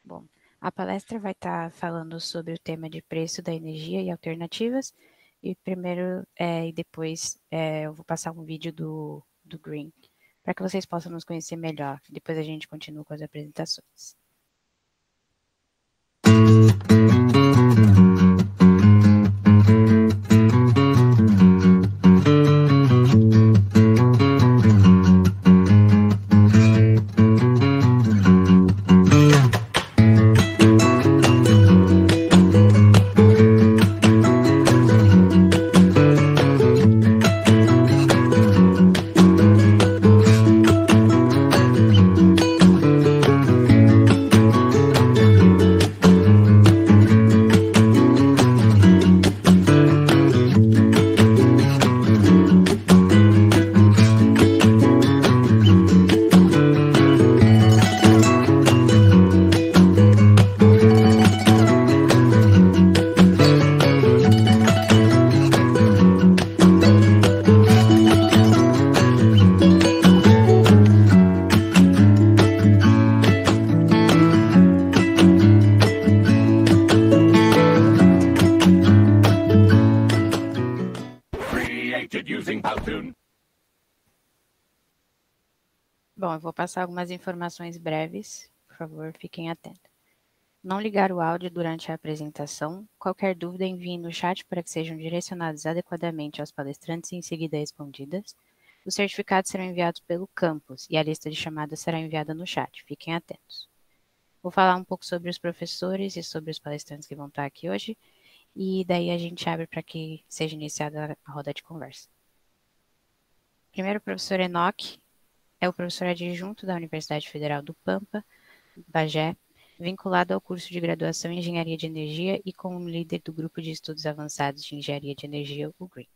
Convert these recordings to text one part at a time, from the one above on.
Bom, a palestra vai estar falando sobre o tema de preço da energia e alternativas. E primeiro e depois eu vou passar um vídeo do Green, para que vocês possam nos conhecer melhor. Depois a gente continua com as apresentações. Bom, eu vou passar algumas informações breves, por favor, fiquem atentos. Não ligar o áudio durante a apresentação. Qualquer dúvida envie no chat para que sejam direcionados adequadamente aos palestrantes e em seguida respondidas. Os certificados serão enviados pelo campus e a lista de chamadas será enviada no chat. Fiquem atentos. Vou falar um pouco sobre os professores e sobre os palestrantes que vão estar aqui hoje e daí a gente abre para que seja iniciada a roda de conversa. Primeiro, o professor Enoque é o professor adjunto da Universidade Federal do Pampa, Bagé, vinculado ao curso de graduação em Engenharia de Energia e como líder do Grupo de Estudos Avançados de Engenharia de Energia, o GREEN.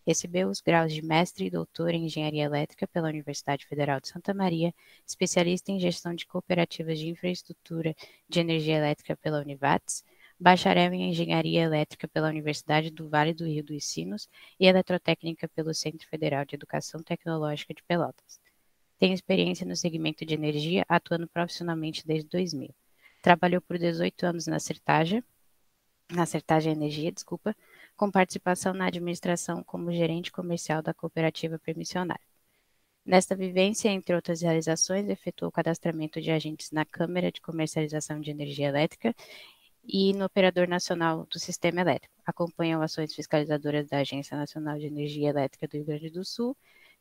Recebeu os graus de mestre e doutor em Engenharia Elétrica pela Universidade Federal de Santa Maria, especialista em gestão de cooperativas de infraestrutura de energia elétrica pela Univates, bacharel em Engenharia Elétrica pela Universidade do Vale do Rio dos Sinos e Eletrotécnica pelo Centro Federal de Educação Tecnológica de Pelotas. Tem experiência no segmento de energia, atuando profissionalmente desde 2000. Trabalhou por 18 anos na Sertagia Energia, com participação na administração como gerente comercial da cooperativa permissionária. Nesta vivência, entre outras realizações, efetuou o cadastramento de agentes na Câmara de Comercialização de Energia Elétrica e no Operador Nacional do Sistema Elétrico. Acompanhou ações fiscalizadoras da Agência Nacional de Energia Elétrica do Rio Grande do Sul,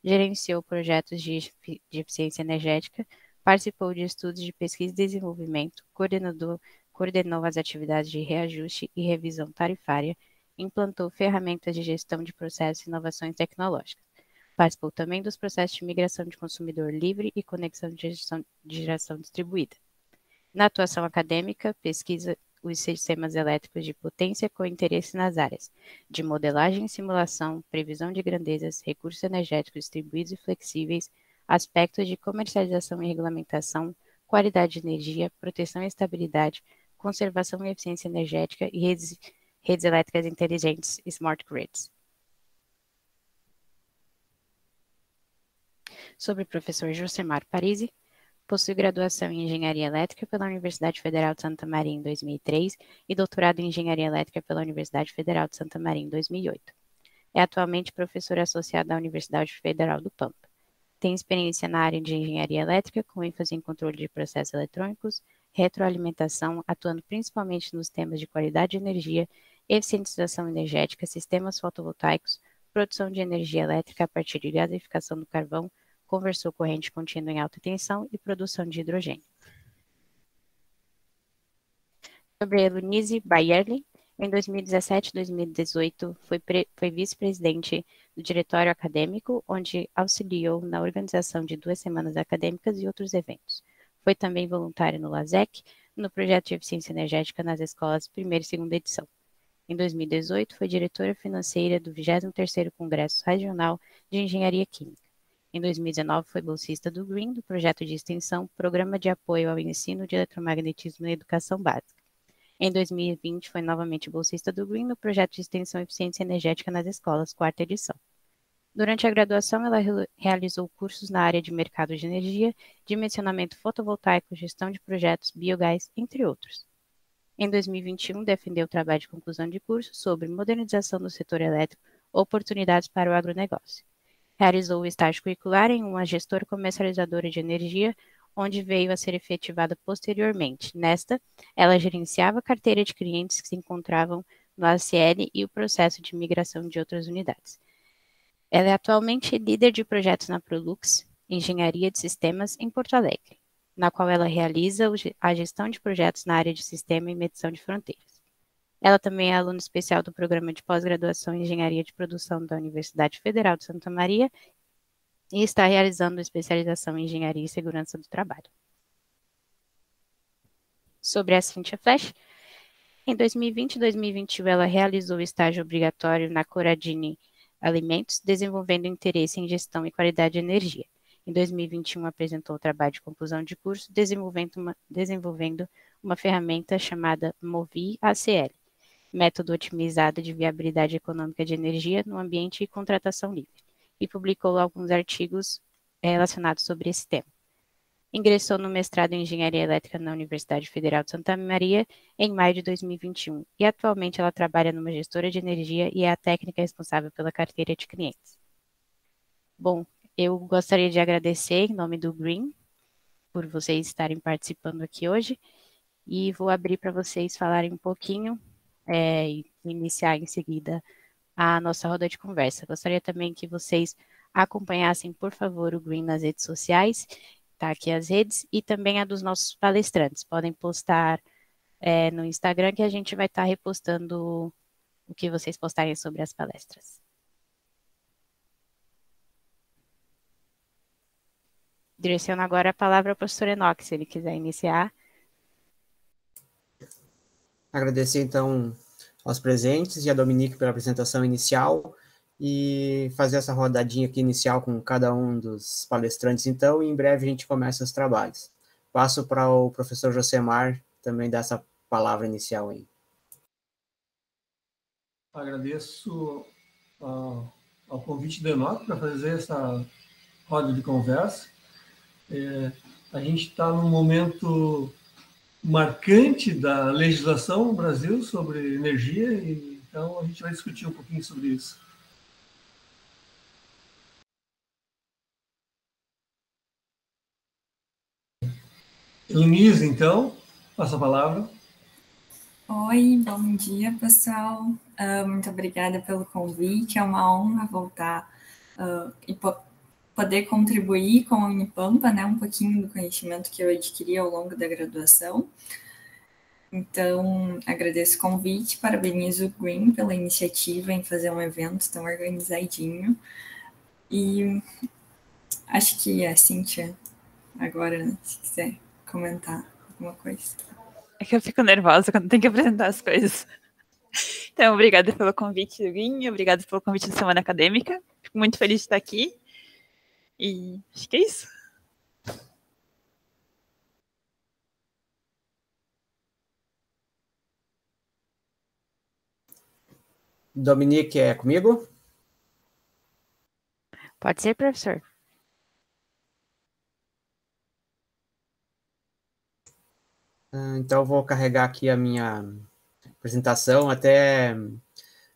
gerenciou projetos de eficiência energética, participou de estudos de pesquisa e desenvolvimento, coordenou as atividades de reajuste e revisão tarifária, implantou ferramentas de gestão de processos e inovações tecnológicas. Participou também dos processos de migração de consumidor livre e conexão de geração distribuída. Na atuação acadêmica, pesquisa os sistemas elétricos de potência com interesse nas áreas de modelagem e simulação, previsão de grandezas, recursos energéticos distribuídos e flexíveis, aspectos de comercialização e regulamentação, qualidade de energia, proteção e estabilidade, conservação e eficiência energética e redes elétricas inteligentes, smart grids. Sobre o professor Josemar Parisi, possui graduação em Engenharia Elétrica pela Universidade Federal de Santa Maria em 2003 e doutorado em Engenharia Elétrica pela Universidade Federal de Santa Maria em 2008. É atualmente professor associado da Universidade Federal do Pampa. Tem experiência na área de Engenharia Elétrica, com ênfase em controle de processos eletrônicos, retroalimentação, atuando principalmente nos temas de qualidade de energia, eficientização energética, sistemas fotovoltaicos, produção de energia elétrica a partir de gasificação do carvão, conversor corrente contínua em alta tensão e produção de hidrogênio. Sobre Eunice Bayerli, em 2017 e 2018 foi vice-presidente do diretório acadêmico, onde auxiliou na organização de 2 semanas acadêmicas e outros eventos. Foi também voluntário no LASEC, no projeto de eficiência energética nas escolas primeira e segunda edição. Em 2018, foi diretora financeira do 23º Congresso Regional de Engenharia Química. Em 2019, foi bolsista do GREEN, do projeto de extensão Programa de Apoio ao Ensino de Eletromagnetismo na Educação Básica. Em 2020, foi novamente bolsista do GREEN, no projeto de extensão Eficiência Energética nas Escolas, 4ª edição. Durante a graduação, ela realizou cursos na área de mercado de energia, dimensionamento fotovoltaico, gestão de projetos, biogás, entre outros. Em 2021, defendeu o trabalho de conclusão de curso sobre modernização do setor elétrico, oportunidades para o agronegócio. Realizou o estágio curricular em uma gestora comercializadora de energia, onde veio a ser efetivada posteriormente. Nesta, ela gerenciava a carteira de clientes que se encontravam no ACL e o processo de migração de outras unidades. Ela é atualmente líder de projetos na Prolux, Engenharia de Sistemas, em Porto Alegre, na qual ela realiza a gestão de projetos na área de sistema e medição de fronteiras. Ela também é aluna especial do programa de pós-graduação em Engenharia de Produção da Universidade Federal de Santa Maria e está realizando especialização em Engenharia e Segurança do Trabalho. Sobre a Cíntia Flash, em 2020 e 2021 ela realizou o estágio obrigatório na Coradini Alimentos, desenvolvendo interesse em gestão e qualidade de energia. Em 2021 apresentou o trabalho de conclusão de curso, desenvolvendo uma ferramenta chamada Movi ACL, método otimizado de viabilidade econômica de energia no ambiente e contratação livre, e publicou alguns artigos relacionados sobre esse tema. Ingressou no mestrado em Engenharia Elétrica na Universidade Federal de Santa Maria em maio de 2021 e atualmente ela trabalha numa gestora de energia e é a técnica responsável pela carteira de clientes. Bom, eu gostaria de agradecer em nome do Green por vocês estarem participando aqui hoje e vou abrir para vocês falarem um pouquinho e iniciar em seguida a nossa roda de conversa. Gostaria também que vocês acompanhassem, por favor, o Green nas redes sociais, tá aqui as redes, e também a dos nossos palestrantes. Podem postar no Instagram que a gente vai estar repostando o que vocês postarem sobre as palestras. Direciono agora a palavra ao professor Enoque, se ele quiser iniciar. Agradecer, então, aos presentes e a Dominique pela apresentação inicial e fazer essa rodadinha aqui inicial com cada um dos palestrantes, então, e em breve a gente começa os trabalhos. Passo para o professor Josemar também dar essa palavra inicial aí. Agradeço ao convite do Enoque para fazer essa roda de conversa. A gente está num momento marcante da legislação no Brasil sobre energia, e então a gente vai discutir um pouquinho sobre isso. Elenise, então, passa a palavra. Oi, bom dia, pessoal. Muito obrigada pelo convite. É uma honra voltar e poder contribuir com a Unipampa, né, um pouquinho do conhecimento que eu adquiri ao longo da graduação. Então, agradeço o convite, parabenizo o Green pela iniciativa em fazer um evento tão organizadinho. E acho que a Cíntia, agora, se quiser comentar alguma coisa. É que eu fico nervosa quando tem que apresentar as coisas. Então, obrigada pelo convite do Guinho, obrigada pelo convite da Semana Acadêmica. Fico muito feliz de estar aqui. E acho que é isso. Dominique, é comigo? Pode ser, professor. Então, eu vou carregar aqui a minha apresentação, até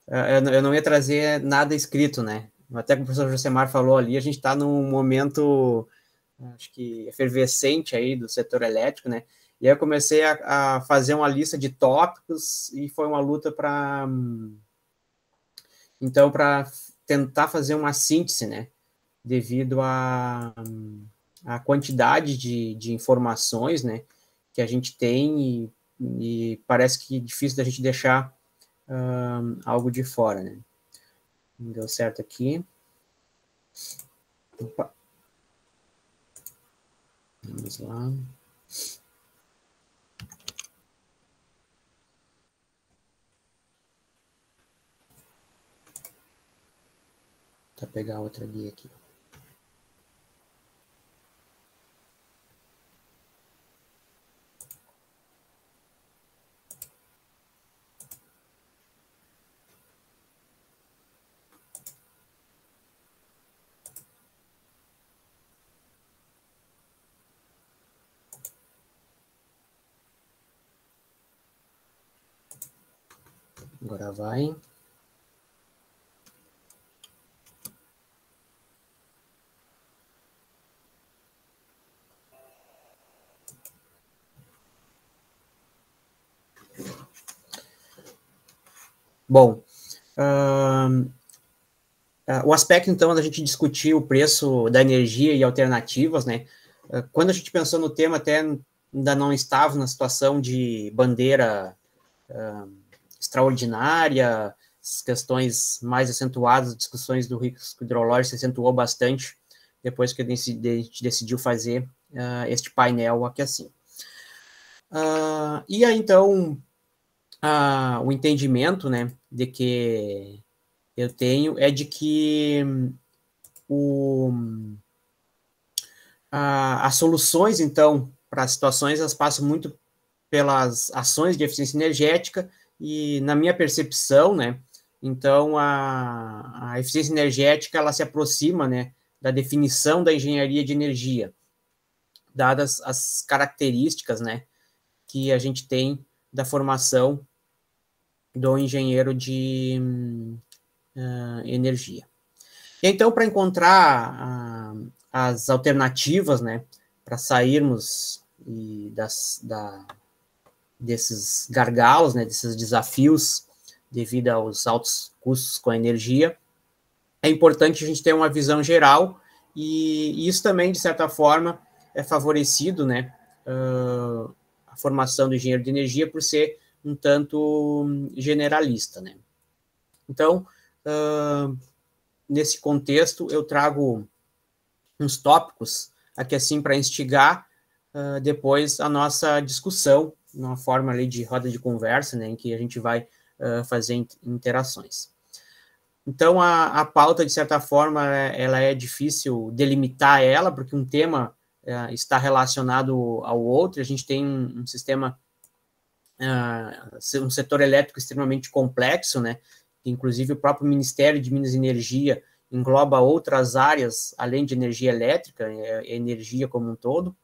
eu não ia trazer nada escrito, né? Até como o professor Josemar falou ali, a gente está num momento, acho que efervescente aí do setor elétrico, né? E aí eu comecei a fazer uma lista de tópicos e foi uma luta para tentar fazer uma síntese, né? Devido à quantidade de informações, né? Que a gente tem e parece que é difícil da gente deixar algo de fora, né? Não deu certo aqui. Opa. Vamos lá. Vou pegar outra guia aqui. Agora vai. Bom, o aspecto, então, da gente discutir o preço da energia e alternativas, né? Quando a gente pensou no tema, até ainda não estava na situação de bandeira extraordinária, as questões mais acentuadas, discussões do risco hidrológico se acentuou bastante depois que a gente decidiu fazer este painel aqui assim. E aí, então, o entendimento, né, de que eu tenho é de que as soluções, então, para as situações, elas passam muito pelas ações de eficiência energética e, na minha percepção, né, então, a eficiência energética, ela se aproxima, né, da definição da engenharia de energia, dadas as características, né, que a gente tem da formação do engenheiro de energia. E então, para encontrar as alternativas, né, para sairmos desses gargalos, né, desses desafios devido aos altos custos com a energia, é importante a gente ter uma visão geral e isso também, de certa forma, é favorecido, né, a formação do engenheiro de energia por ser um tanto generalista, né. Então, nesse contexto, eu trago uns tópicos aqui assim para instigar depois a nossa discussão, numa forma ali de roda de conversa, né, em que a gente vai fazer interações. Então, a pauta, de certa forma, ela é difícil delimitar ela, porque um tema está relacionado ao outro, a gente tem um sistema, um setor elétrico extremamente complexo, né, inclusive o próprio Ministério de Minas e Energia engloba outras áreas, além de energia elétrica, energia como um todo.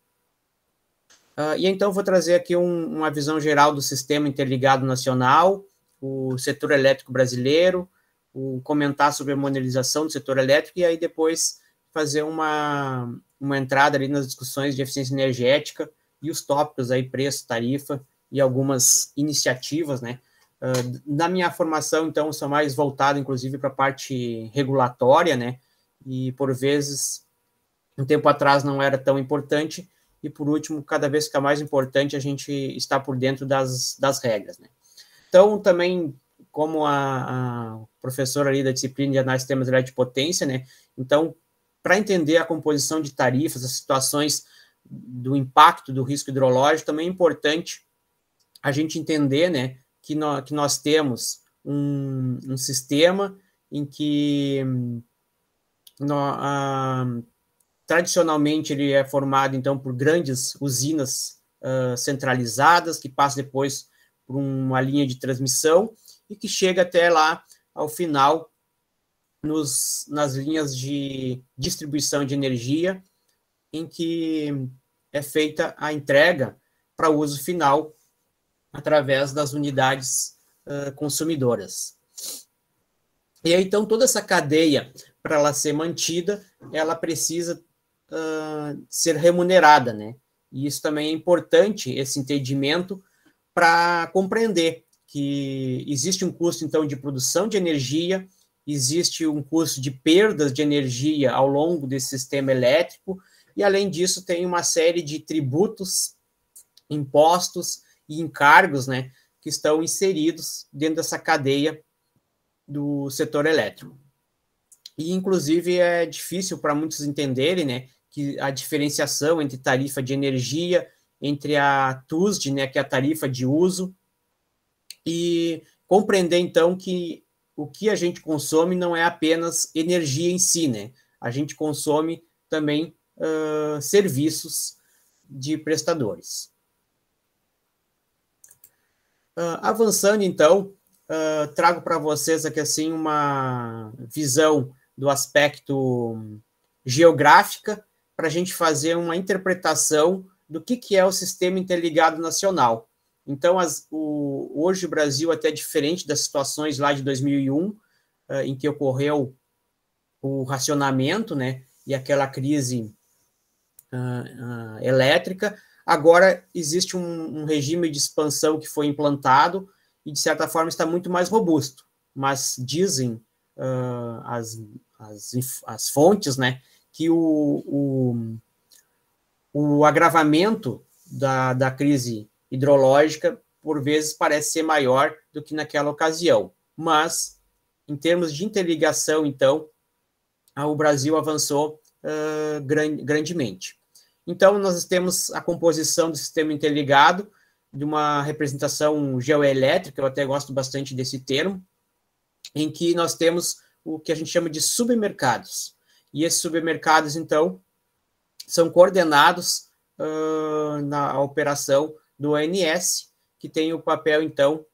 E então vou trazer aqui uma visão geral do Sistema Interligado Nacional, o setor elétrico brasileiro, comentar sobre a modernização do setor elétrico e aí depois fazer uma entrada ali nas discussões de eficiência energética e os tópicos aí, preço, tarifa e algumas iniciativas, né? Na minha formação, então, sou mais voltado, inclusive, para a parte regulatória, né? E, por vezes, um tempo atrás não era tão importante, e, por último, cada vez fica mais importante a gente estar por dentro das regras, né? Então, também, como a professora ali da disciplina de análise de sistemas elétricos de potência, né? Então, para entender a composição de tarifas, as situações do impacto do risco hidrológico, também é importante a gente entender, né, que nós temos um sistema em que tradicionalmente ele é formado, então, por grandes usinas centralizadas, que passam depois por uma linha de transmissão e que chega até lá, ao final, nas linhas de distribuição de energia, em que é feita a entrega para uso final através das unidades consumidoras. E aí, então, toda essa cadeia, para ela ser mantida, ela precisa ser remunerada, né? E isso também é importante, esse entendimento, para compreender que existe um custo, então, de produção de energia, existe um custo de perdas de energia ao longo desse sistema elétrico, e, além disso, tem uma série de tributos, impostos e encargos, né, que estão inseridos dentro dessa cadeia do setor elétrico. E, inclusive, é difícil para muitos entenderem, né, que a diferenciação entre tarifa de energia, entre a TUSD, né, que é a tarifa de uso, e compreender, então, que o que a gente consome não é apenas energia em si, né? A gente consome também serviços de prestadores. Avançando, então, trago para vocês aqui, assim, uma visão do aspecto geográfica para a gente fazer uma interpretação do que é o Sistema Interligado Nacional. Então, hoje o Brasil, até diferente das situações lá de 2001, em que ocorreu o racionamento, né, e aquela crise elétrica, agora existe um regime de expansão que foi implantado e, de certa forma, está muito mais robusto. Mas dizem as fontes, né, que o agravamento da crise hidrológica, por vezes, parece ser maior do que naquela ocasião. Mas, em termos de interligação, então, o Brasil avançou grandemente. Então, nós temos a composição do sistema interligado, de uma representação geoelétrica, eu até gosto bastante desse termo, em que nós temos o que a gente chama de submercados. E esses submercados, então, são coordenados na operação do ONS, que tem o papel, então,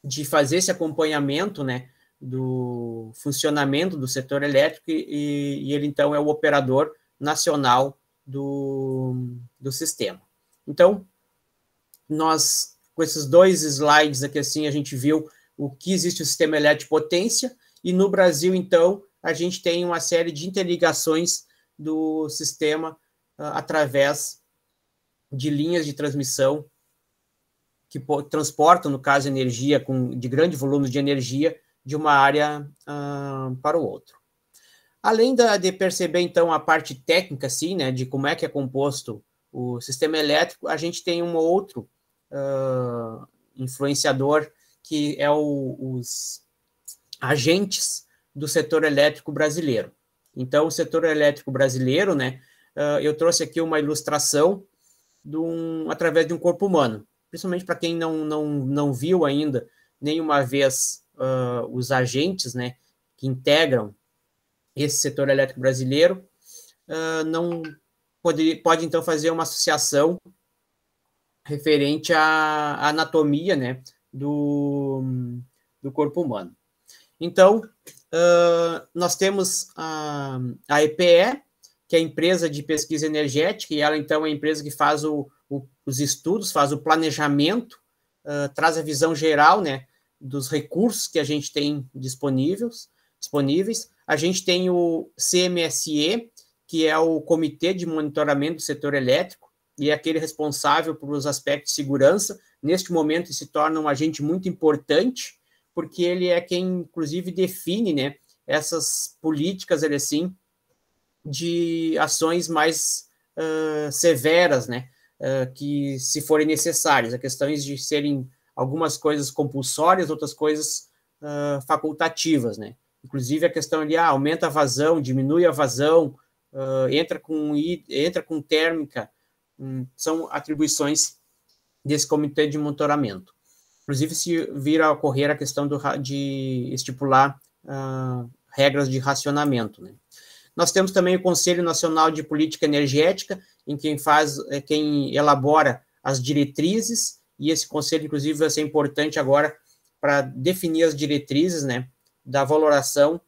de fazer esse acompanhamento, né, do funcionamento do setor elétrico, e ele, então, é o operador nacional do sistema. Então, nós, com esses 2 slides aqui, assim, a gente viu o que existe o sistema elétrico de potência, e no Brasil, então, a gente tem uma série de interligações do sistema através de linhas de transmissão que transportam, no caso, energia de grande volume de energia de uma área para o outro. Além de perceber, então, a parte técnica, assim, né, de como é que é composto o sistema elétrico, a gente tem um outro influenciador, que é os agentes do setor elétrico brasileiro. Então, o setor elétrico brasileiro, né, eu trouxe aqui uma ilustração através de um corpo humano, principalmente para quem não viu ainda nenhuma vez os agentes, né, que integram esse setor elétrico brasileiro, pode então fazer uma associação referente à anatomia, né, do corpo humano. Então, nós temos a EPE, que é a empresa de pesquisa energética, e ela, então, é a empresa que faz os estudos, faz o planejamento, traz a visão geral, né, dos recursos que a gente tem disponíveis. A gente tem o CMSE, que é o Comitê de Monitoramento do Setor Elétrico, e é aquele responsável pelos aspectos de segurança. Neste momento, ele se torna um agente muito importante, porque ele é quem, inclusive, define, né, essas políticas, assim, de ações mais severas, né, que, se forem necessárias. A questão de serem algumas coisas compulsórias, outras coisas facultativas, né. Inclusive, a questão ali, aumenta a vazão, diminui a vazão, entra com térmica, são atribuições desse comitê de monitoramento. Inclusive, se vir a ocorrer a questão de estipular regras de racionamento, né. Nós temos também o Conselho Nacional de Política Energética, em quem elabora as diretrizes, e esse conselho, inclusive, vai ser importante agora para definir as diretrizes, né, da valoração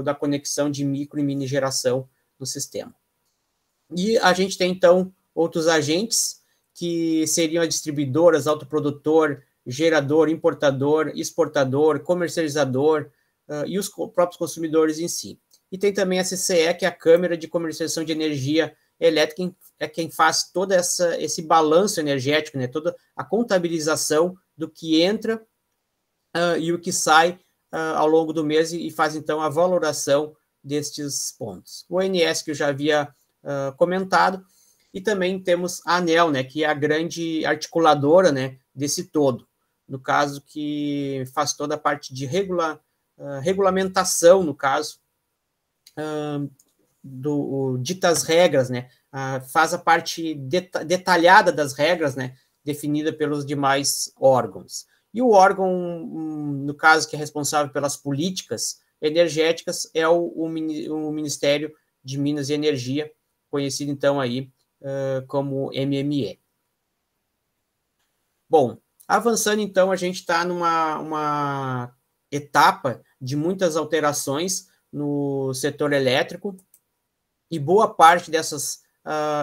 da conexão de micro e mini geração no sistema. E a gente tem, então, outros agentes, que seriam as distribuidoras, autoprodutor, gerador, importador, exportador, comercializador e os próprios consumidores em si. E tem também a CCE, que é a Câmara de Comercialização de Energia Elétrica, é quem faz todo esse balanço energético, né, toda a contabilização do que entra e o que sai ao longo do mês, e faz, então, a valoração destes pontos. O ONS, que eu já havia comentado, e também temos a ANEEL, né, que é a grande articuladora, né, desse todo, no caso, que faz toda a parte de regulamentação, no caso, ditas regras, né, faz a parte detalhada das regras, né, definida pelos demais órgãos. E o órgão, no caso, que é responsável pelas políticas energéticas, é o Ministério de Minas e Energia, conhecido, então, aí como MME. Bom, avançando, então, a gente está numa etapa de muitas alterações no setor elétrico, e boa parte dessas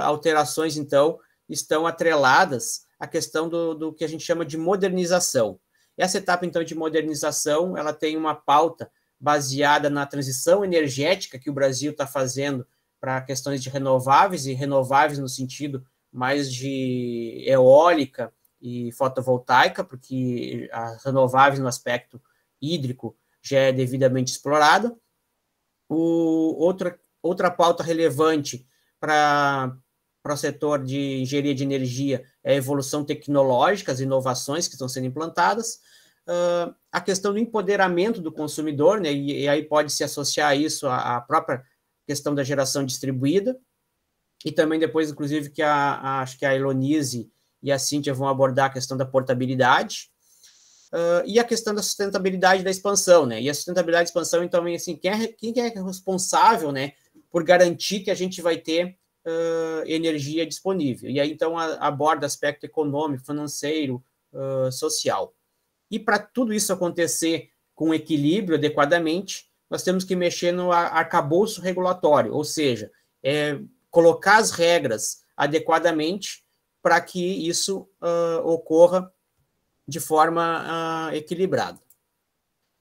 alterações, então, estão atreladas a questão do que a gente chama de modernização. Essa etapa, então, de modernização, ela tem uma pauta baseada na transição energética que o Brasil está fazendo para questões de renováveis, e renováveis no sentido mais de eólica e fotovoltaica, porque as renováveis no aspecto hídrico já é devidamente explorada. Outra pauta relevante para o setor de engenharia de energia é a evolução tecnológica, as inovações que estão sendo implantadas, a questão do empoderamento do consumidor, né, e aí pode se associar isso à própria questão da geração distribuída, e também depois, inclusive, que acho que a Elonise e a Cíntia vão abordar a questão da portabilidade, e a questão da sustentabilidade da expansão, né? E a sustentabilidade da expansão, então, assim, quem é responsável, né, por garantir que a gente vai ter energia disponível? E aí, então, aborda aspecto econômico, financeiro, social. E para tudo isso acontecer com equilíbrio adequadamente, nós temos que mexer no arcabouço regulatório, ou seja, colocar as regras adequadamente para que isso ocorra de forma equilibrada.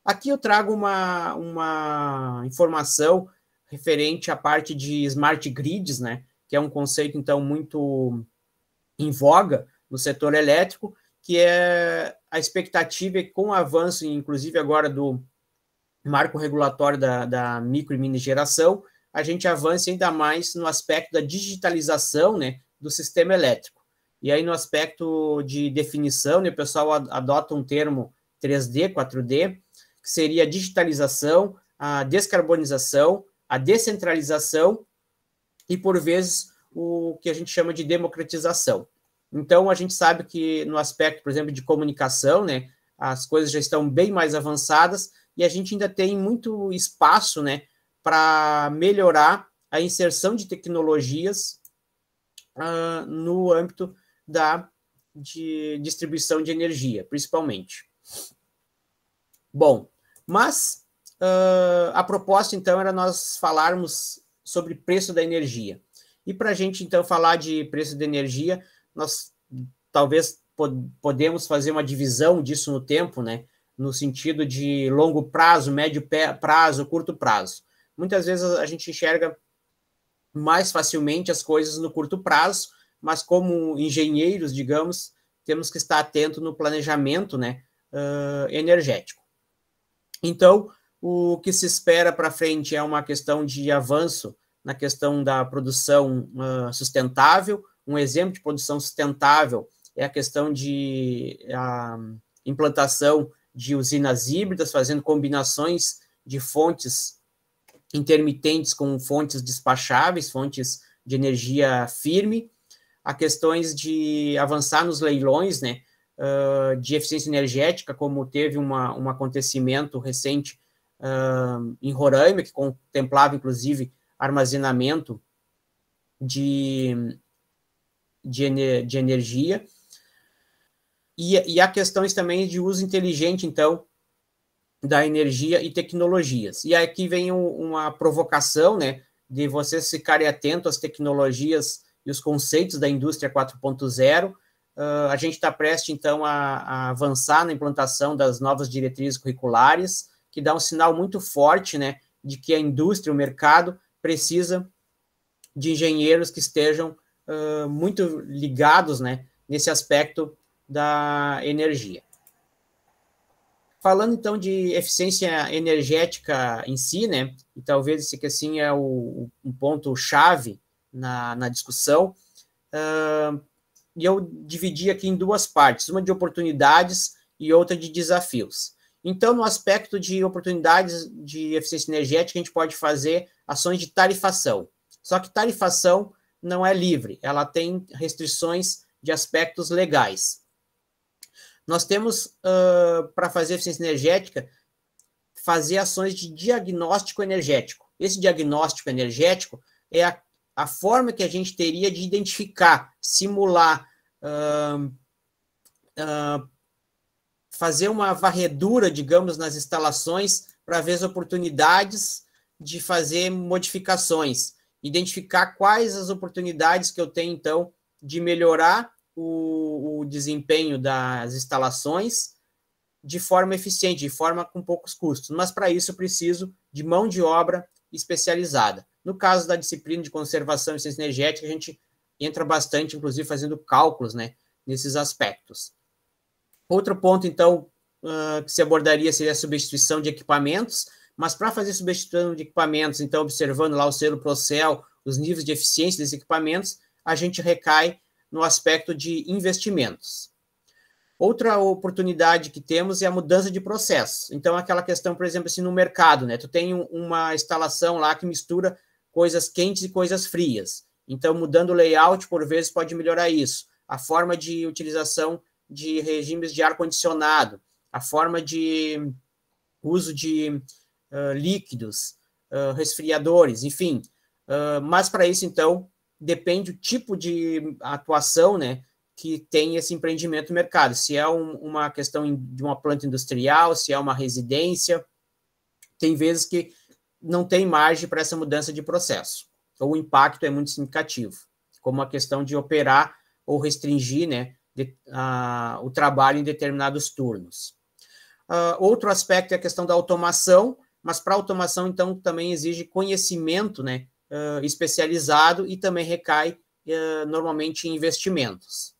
Aqui eu trago uma informação referente à parte de smart grids, né, que é um conceito, então, muito em voga no setor elétrico, que é a expectativa com o avanço, inclusive agora do marco regulatório da micro e mini geração, a gente avance ainda mais no aspecto da digitalização, né, do sistema elétrico. E aí, no aspecto de definição, né, o pessoal adota um termo 3D, 4D, que seria a digitalização, a descarbonização, a descentralização e, por vezes, o que a gente chama de democratização. Então, a gente sabe que no aspecto, por exemplo, de comunicação, né, as coisas já estão bem mais avançadas e a gente ainda tem muito espaço, né, para melhorar a inserção de tecnologias no âmbito de distribuição de energia, principalmente. Bom, mas a proposta, então, era nós falarmos sobre preço da energia. E para a gente, então, falar de preço da energia, nós talvez podemos fazer uma divisão disso no tempo, né? No sentido de longo prazo, médio prazo, curto prazo. Muitas vezes a gente enxerga mais facilmente as coisas no curto prazo, mas como engenheiros, digamos, temos que estar atento no planejamento, né, energético. Então, o que se espera para frente é uma questão de avanço na questão da produção sustentável. Um exemplo de produção sustentável é a questão de implantação de usinas híbridas, fazendo combinações de fontes intermitentes com fontes despacháveis, fontes de energia firme. Há questões de avançar nos leilões, né, de eficiência energética, como teve um acontecimento recente em Roraima, que contemplava, inclusive, armazenamento de energia. E há questões também de uso inteligente, então, da energia e tecnologias. E aqui vem uma provocação, né, de vocês ficarem atentos às tecnologias e os conceitos da indústria 4.0. A gente está prestes, então, a avançar na implantação das novas diretrizes curriculares, que dá um sinal muito forte, né, de que a indústria, o mercado, precisa de engenheiros que estejam muito ligados, né, nesse aspecto da energia. Falando, então, de eficiência energética em si, né, e talvez esse que, assim, é um ponto-chave na discussão, e eu dividi aqui em duas partes, uma de oportunidades e outra de desafios. Então, no aspecto de oportunidades de eficiência energética, a gente pode fazer ações de tarifação. Só que tarifação não é livre, ela tem restrições de aspectos legais. Nós temos, para fazer eficiência energética, fazer ações de diagnóstico energético. Esse diagnóstico energético é a forma que a gente teria de identificar, simular, fazer uma varredura, digamos, nas instalações para ver as oportunidades de fazer modificações, identificar quais as oportunidades que eu tenho, então, de melhorar o desempenho das instalações de forma eficiente, de forma com poucos custos. Mas, para isso, eu preciso de mão de obra especializada. No caso da disciplina de conservação e ciência energética, a gente entra bastante, inclusive, fazendo cálculos, né, nesses aspectos. Outro ponto, então, que se abordaria seria a substituição de equipamentos, mas para fazer substituição de equipamentos, então, observando lá o selo Procel, os níveis de eficiência desses equipamentos, a gente recai no aspecto de investimentos. Outra oportunidade que temos é a mudança de processo. Então, aquela questão, por exemplo, assim, no mercado, né? Tu tem uma instalação lá que mistura coisas quentes e coisas frias. Então, mudando o layout, por vezes, pode melhorar isso. A forma de utilização de regimes de ar-condicionado, a forma de uso de líquidos, resfriadores, enfim. Mas, para isso, então, depende do tipo de atuação, né, que tem esse empreendimento no mercado. Se é uma questão de uma planta industrial, se é uma residência, tem vezes que não tem margem para essa mudança de processo. Ou o impacto é muito significativo, como a questão de operar ou restringir, né, o trabalho em determinados turnos. Outro aspecto é a questão da automação, mas para automação, então, também exige conhecimento, né, especializado e também recai normalmente em investimentos.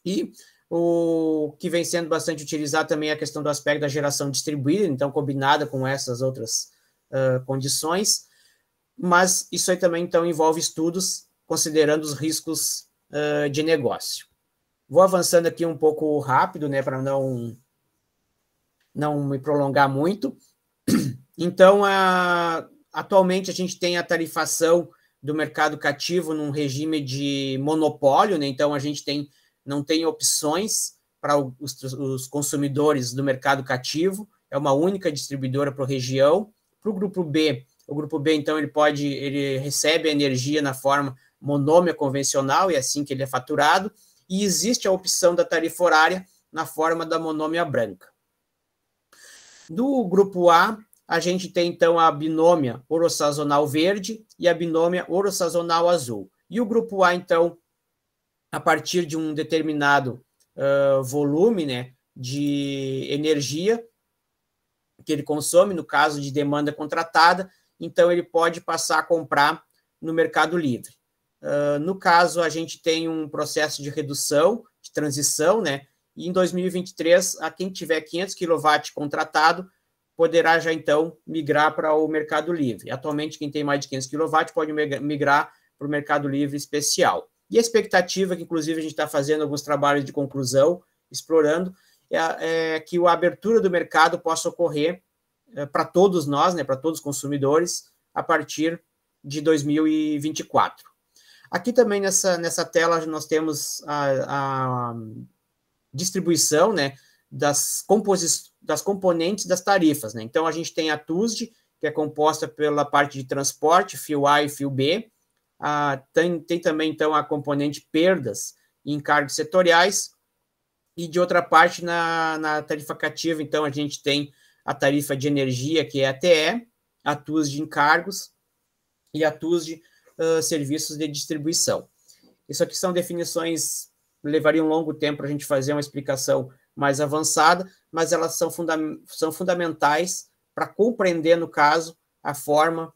E o que vem sendo bastante utilizado também é a questão do aspecto da geração distribuída, então combinada com essas outras condições, mas isso aí também então envolve estudos considerando os riscos de negócio. Vou avançando aqui um pouco rápido, né, para não me prolongar muito. Então, atualmente a gente tem a tarifação do mercado cativo num regime de monopólio, né? Então a gente não tem opções para os consumidores do mercado cativo, é uma única distribuidora para a região. Para o grupo B, então, ele recebe a energia na forma monômia convencional, e é assim que ele é faturado, e existe a opção da tarifa horária na forma da monômia branca. Do grupo A, a gente tem, então, a binômia oro-sazonal verde e a binômia oro-sazonal azul. E o grupo A, então, a partir de um determinado volume, né, de energia que ele consome, no caso de demanda contratada, então ele pode passar a comprar no Mercado Livre. No caso, a gente tem um processo de redução, de transição, né, e em 2023, a quem tiver 500 kW contratado, poderá já, então, migrar para o Mercado Livre. Atualmente, quem tem mais de 500 kW pode migrar para o Mercado Livre especial. E a expectativa, que inclusive a gente está fazendo alguns trabalhos de conclusão, explorando, é que a abertura do mercado possa ocorrer para todos nós, né, para todos os consumidores, a partir de 2024. Aqui também nessa tela nós temos a distribuição, né, das componentes das tarifas, né? Então, a gente tem a TUSD, que é composta pela parte de transporte, fio A e fio B. Tem também, então, a componente perdas e encargos setoriais. E, de outra parte, na tarifa cativa, então, a gente tem a tarifa de energia, que é a TE, a TUSD de encargos e a TUSD serviços de distribuição. Isso aqui são definições, levaria um longo tempo para a gente fazer uma explicação mais avançada, mas elas são fundamentais para compreender, no caso, a forma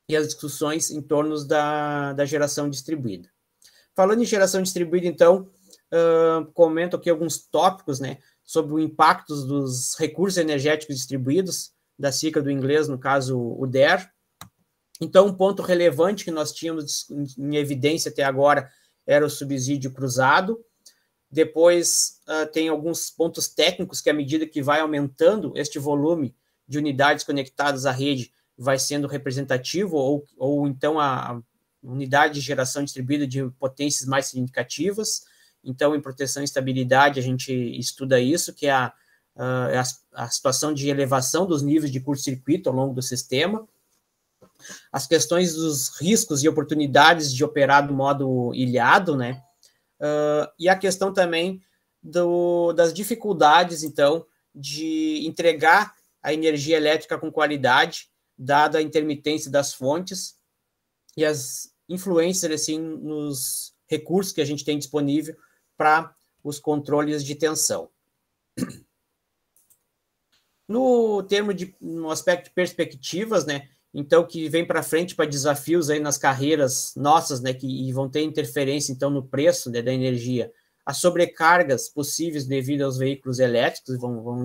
e as discussões em torno da geração distribuída. Falando em geração distribuída, então, comento aqui alguns tópicos, né, sobre o impacto dos recursos energéticos distribuídos, da sigla do inglês, no caso, o DER. Então, um ponto relevante que nós tínhamos em evidência até agora era o subsídio cruzado. Depois, tem alguns pontos técnicos que, à medida que vai aumentando este volume de unidades conectadas à rede, vai sendo representativo, ou então a unidade de geração distribuída de potências mais significativas. Então, em proteção e estabilidade, a gente estuda isso, que é a situação de elevação dos níveis de curto-circuito ao longo do sistema. As questões dos riscos e oportunidades de operar do modo ilhado, né? E a questão também das dificuldades, então, de entregar a energia elétrica com qualidade, dada a intermitência das fontes e as influências, assim, nos recursos que a gente tem disponível para os controles de tensão. No aspecto de perspectivas, né, então, que vem para frente para desafios aí nas carreiras nossas, né, que vão ter interferência, então, no preço, né, da energia, as sobrecargas possíveis devido aos veículos elétricos vão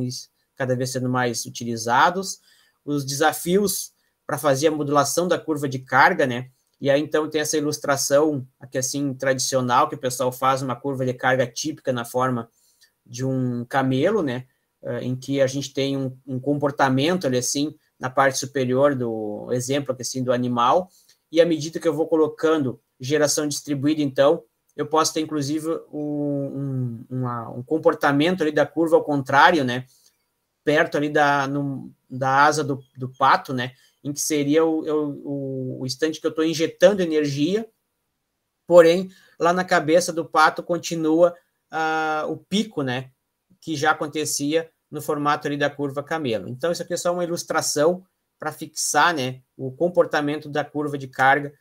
cada vez sendo mais utilizados, os desafios para fazer a modulação da curva de carga, né, e aí, então, tem essa ilustração aqui, assim, tradicional, que o pessoal faz uma curva de carga típica na forma de um camelo, né, em que a gente tem um comportamento ali, assim, na parte superior do exemplo, assim, do animal, e à medida que eu vou colocando geração distribuída, então, eu posso ter, inclusive, um comportamento ali da curva ao contrário, né, perto ali da asa do pato, né, em que seria o instante que eu estou injetando energia, porém, lá na cabeça do pato continua o pico, né, que já acontecia no formato ali da curva camelo. Então, isso aqui é só uma ilustração para fixar, né, o comportamento da curva de carga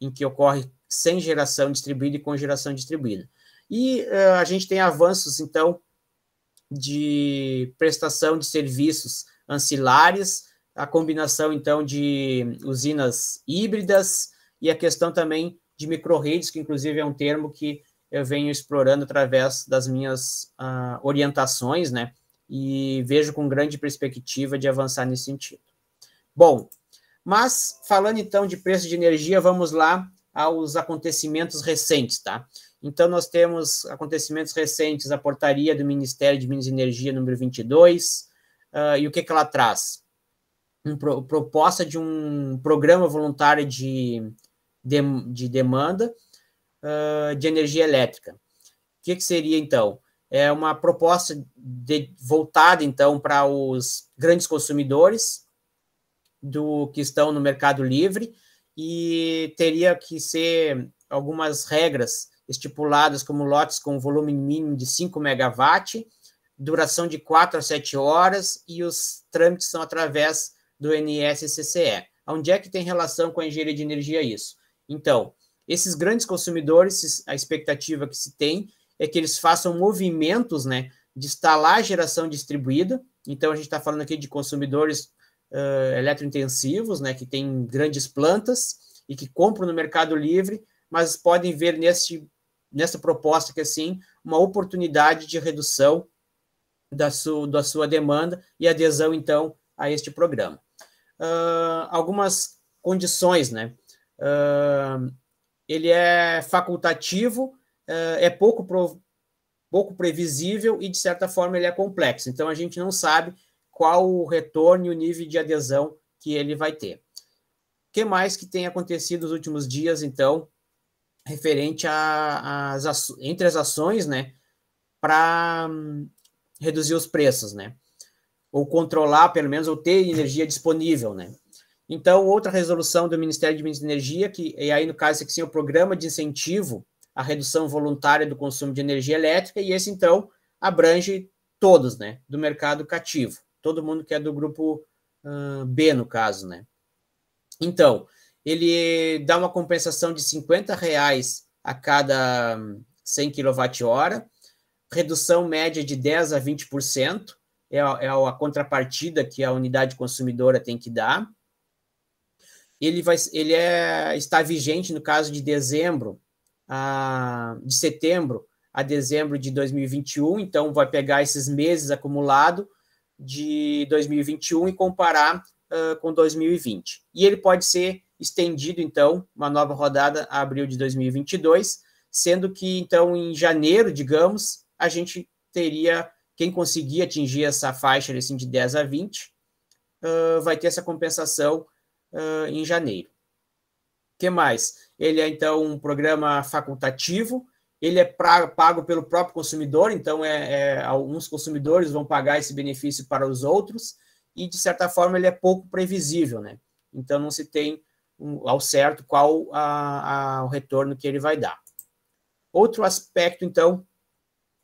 em que ocorre sem geração distribuída e com geração distribuída. E a gente tem avanços, então, de prestação de serviços ancilares, a combinação, então, de usinas híbridas e a questão também de micro-redes, que, inclusive, é um termo que eu venho explorando através das minhas orientações, né, e vejo com grande perspectiva de avançar nesse sentido. Bom, mas falando então de preço de energia, vamos lá aos acontecimentos recentes, tá? Então, nós temos acontecimentos recentes, a portaria do Ministério de Minas e Energia número 22, e o que ela traz? Proposta de um programa voluntário de demanda de energia elétrica. O que seria, então? É uma proposta voltada, então, para os grandes consumidores que estão no Mercado Livre, e teria que ser algumas regras estipuladas como lotes com volume mínimo de 5 megawatt, duração de 4 a 7 horas, e os trâmites são através do NSCCE. Onde é que tem relação com a engenharia de energia isso? Então, esses grandes consumidores, a expectativa que se tem é que eles façam movimentos, né, de instalar geração distribuída. Então, a gente está falando aqui de consumidores eletrointensivos, né, que têm grandes plantas e que compram no Mercado Livre, mas podem ver nessa proposta que, assim, uma oportunidade de redução da sua demanda e adesão, então, a este programa. Algumas condições, né? Ele é facultativo, é pouco previsível e, de certa forma, ele é complexo. Então, a gente não sabe qual o retorno e o nível de adesão que ele vai ter. O que mais que tem acontecido nos últimos dias, então, referente entre as ações, né, para reduzir os preços, né, ou controlar, pelo menos, ou ter energia disponível, né. Então, outra resolução do Ministério de Minas e Energia, e aí, no caso, aqui sim, o Programa de Incentivo à Redução Voluntária do Consumo de Energia Elétrica, e esse, então, abrange todos, né, do mercado cativo, todo mundo que é do grupo B, no caso, né. Então, ele dá uma compensação de R$50 a cada 100 kWh, redução média de 10% a 20%, é a contrapartida que a unidade consumidora tem que dar. Ele está vigente no caso de setembro a dezembro de 2021, então vai pegar esses meses acumulados de 2021 e comparar com 2020. E ele pode ser estendido, então, uma nova rodada a abril de 2022, sendo que, então, em janeiro, digamos, a gente teria, quem conseguir atingir essa faixa assim, de 10 a 20, vai ter essa compensação em janeiro. O que mais? Ele é, então, um programa facultativo, ele é pago pelo próprio consumidor, então alguns consumidores vão pagar esse benefício para os outros, e, de certa forma, ele é pouco previsível, né? Então, não se tem ao certo qual o retorno que ele vai dar. Outro aspecto, então,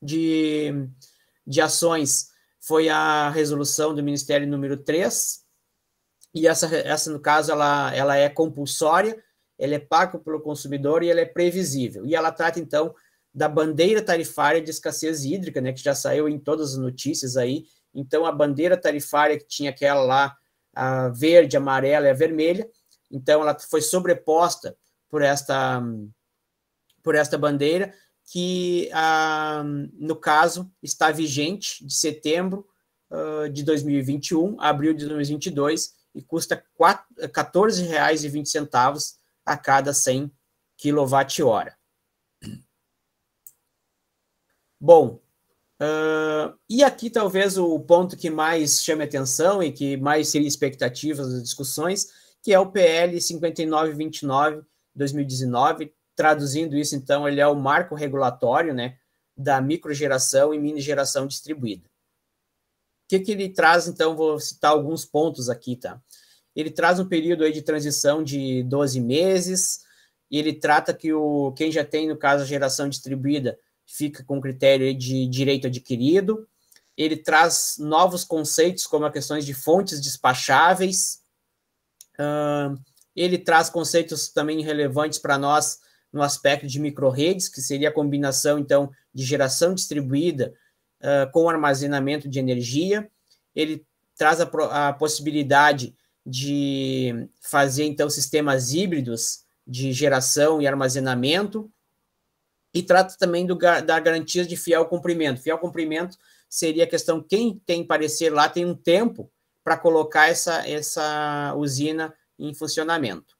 de ações foi a resolução do Ministério número 3, e essa no caso, ela é compulsória, ela é paga pelo consumidor e ela é previsível. E ela trata, então, da bandeira tarifária de escassez hídrica, né, que já saiu em todas as notícias aí. Então, a bandeira tarifária que tinha aquela lá, a verde, amarela e a vermelha, então ela foi sobreposta por esta bandeira, que, no caso, está vigente de setembro de 2021 a abril de 2022 e custa R$ 14,20 a cada 100 kWh. Bom, e aqui talvez o ponto que mais chame atenção e que mais seria expectativas das discussões, que é o PL 5929/2019, traduzindo isso, então, ele é o marco regulatório, né, da microgeração e mini geração distribuída. O que ele traz, então, vou citar alguns pontos aqui, tá? Ele traz um período aí de transição de 12 meses, e ele trata que quem já tem, no caso, a geração distribuída, fica com critério de direito adquirido. Ele traz novos conceitos, como as questões de fontes despacháveis. Ele traz conceitos também relevantes para nós no aspecto de microrredes, que seria a combinação, então, de geração distribuída com armazenamento de energia. Ele traz a possibilidade de fazer, então, sistemas híbridos de geração e armazenamento, e trata também da garantia de fiel cumprimento. Fiel cumprimento seria a questão, quem tem parecer lá tem um tempo para colocar essa usina em funcionamento.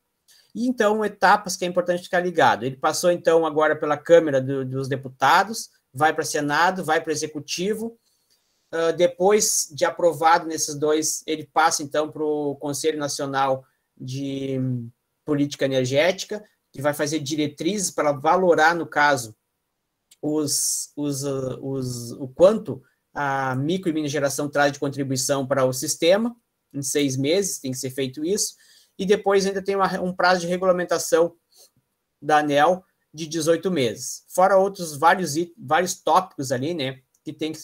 E, então, etapas que é importante ficar ligado. Ele passou, então, agora pela Câmara dos Deputados, vai para o Senado, vai para o Executivo. Depois de aprovado nesses dois, ele passa, então, para o Conselho Nacional de Política Energética, que vai fazer diretrizes para valorar, no caso, o quanto a micro e mini geração traz de contribuição para o sistema. Em 6 meses tem que ser feito isso. E depois ainda tem um prazo de regulamentação da ANEEL de 18 meses. Fora outros vários tópicos ali, né, que tem que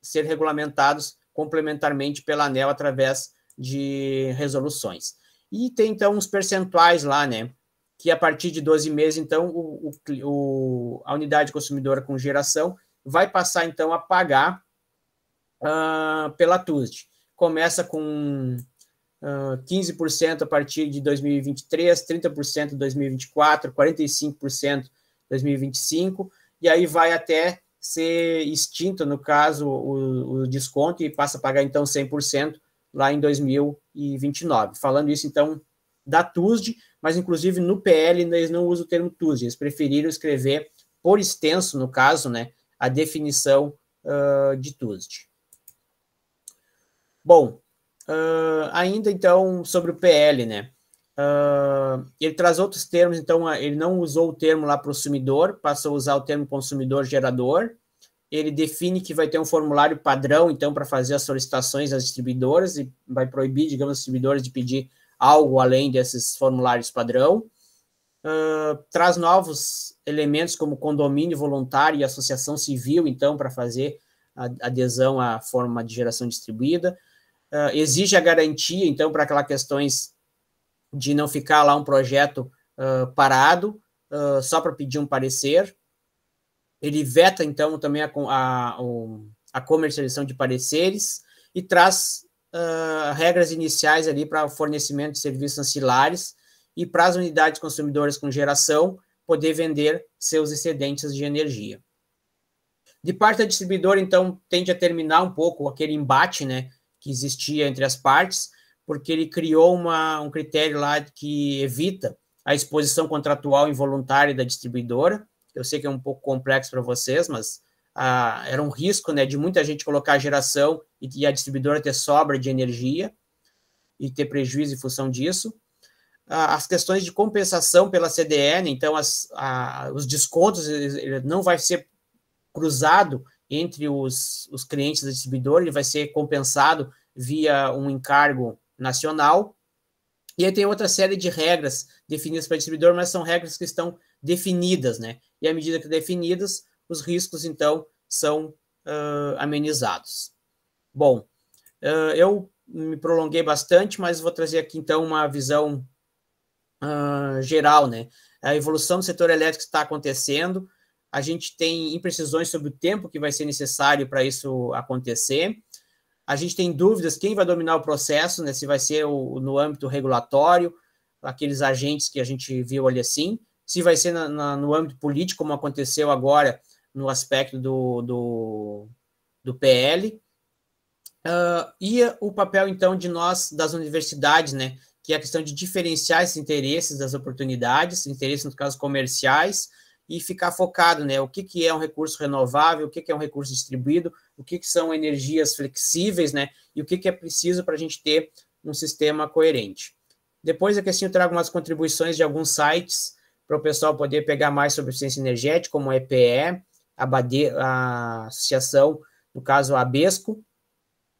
ser regulamentados complementarmente pela ANEEL através de resoluções. E tem, então, uns percentuais lá, né, que a partir de 12 meses, então, a unidade consumidora com geração vai passar, então, a pagar pela TUSD. Começa com 15% a partir de 2023, 30% em 2024, 45% em 2025, e aí vai até ser extinto, no caso, o desconto, e passa a pagar, então, 100% lá em 2029. Falando isso, então, da TUSD, mas, inclusive, no PL, eles não usam o termo TUSD, eles preferiram escrever por extenso, no caso, né, a definição de TUSD. Bom, ainda, então, sobre o PL, né, ele traz outros termos, então, ele não usou o termo lá consumidor, passou a usar o termo consumidor-gerador. Ele define que vai ter um formulário padrão, então, para fazer as solicitações às distribuidoras, e vai proibir, digamos, as distribuidoras de pedir algo além desses formulários padrão. Traz novos elementos como condomínio voluntário e associação civil, então, para fazer a adesão à forma de geração distribuída. Exige a garantia, então, para aquelas questões de não ficar lá um projeto parado, só para pedir um parecer. Ele veta, então, também a comercialização de pareceres e traz regras iniciais ali para o fornecimento de serviços ancilares e para as unidades consumidoras com geração poder vender seus excedentes de energia. De parte da distribuidora, então, tende a terminar um pouco aquele embate, né, que existia entre as partes, porque ele criou um critério lá que evita a exposição contratual involuntária da distribuidora. Eu sei que é um pouco complexo para vocês, mas era um risco, né, de muita gente colocar a geração e a distribuidora ter sobra de energia e ter prejuízo em função disso. As questões de compensação pela CDE, então, os descontos ele não vai ser cruzado entre os clientes da distribuidora, ele vai ser compensado via um encargo nacional. E aí tem outra série de regras definidas para o distribuidor, mas são regras que estão definidas, né? E à medida que definidas, os riscos, então, são amenizados. Bom, eu me prolonguei bastante, mas vou trazer aqui, então, uma visão geral, né? A evolução do setor elétrico está acontecendo, a gente tem imprecisões sobre o tempo que vai ser necessário para isso acontecer. A gente tem dúvidas quem vai dominar o processo, né? Se vai ser no âmbito regulatório, aqueles agentes que a gente viu ali assim, se vai ser no âmbito político, como aconteceu agora no aspecto do PL, e o papel, então, de nós, das universidades, né, que é a questão de diferenciar esses interesses das oportunidades, interesses, no caso, comerciais, e ficar focado, né, o que é um recurso renovável, o que é um recurso distribuído, o que são energias flexíveis, né, e o que é preciso para a gente ter um sistema coerente. Depois aqui assim eu trago umas contribuições de alguns sites para o pessoal poder pegar mais sobre eficiência energética, como a EPE, a associação, no caso a ABESCO,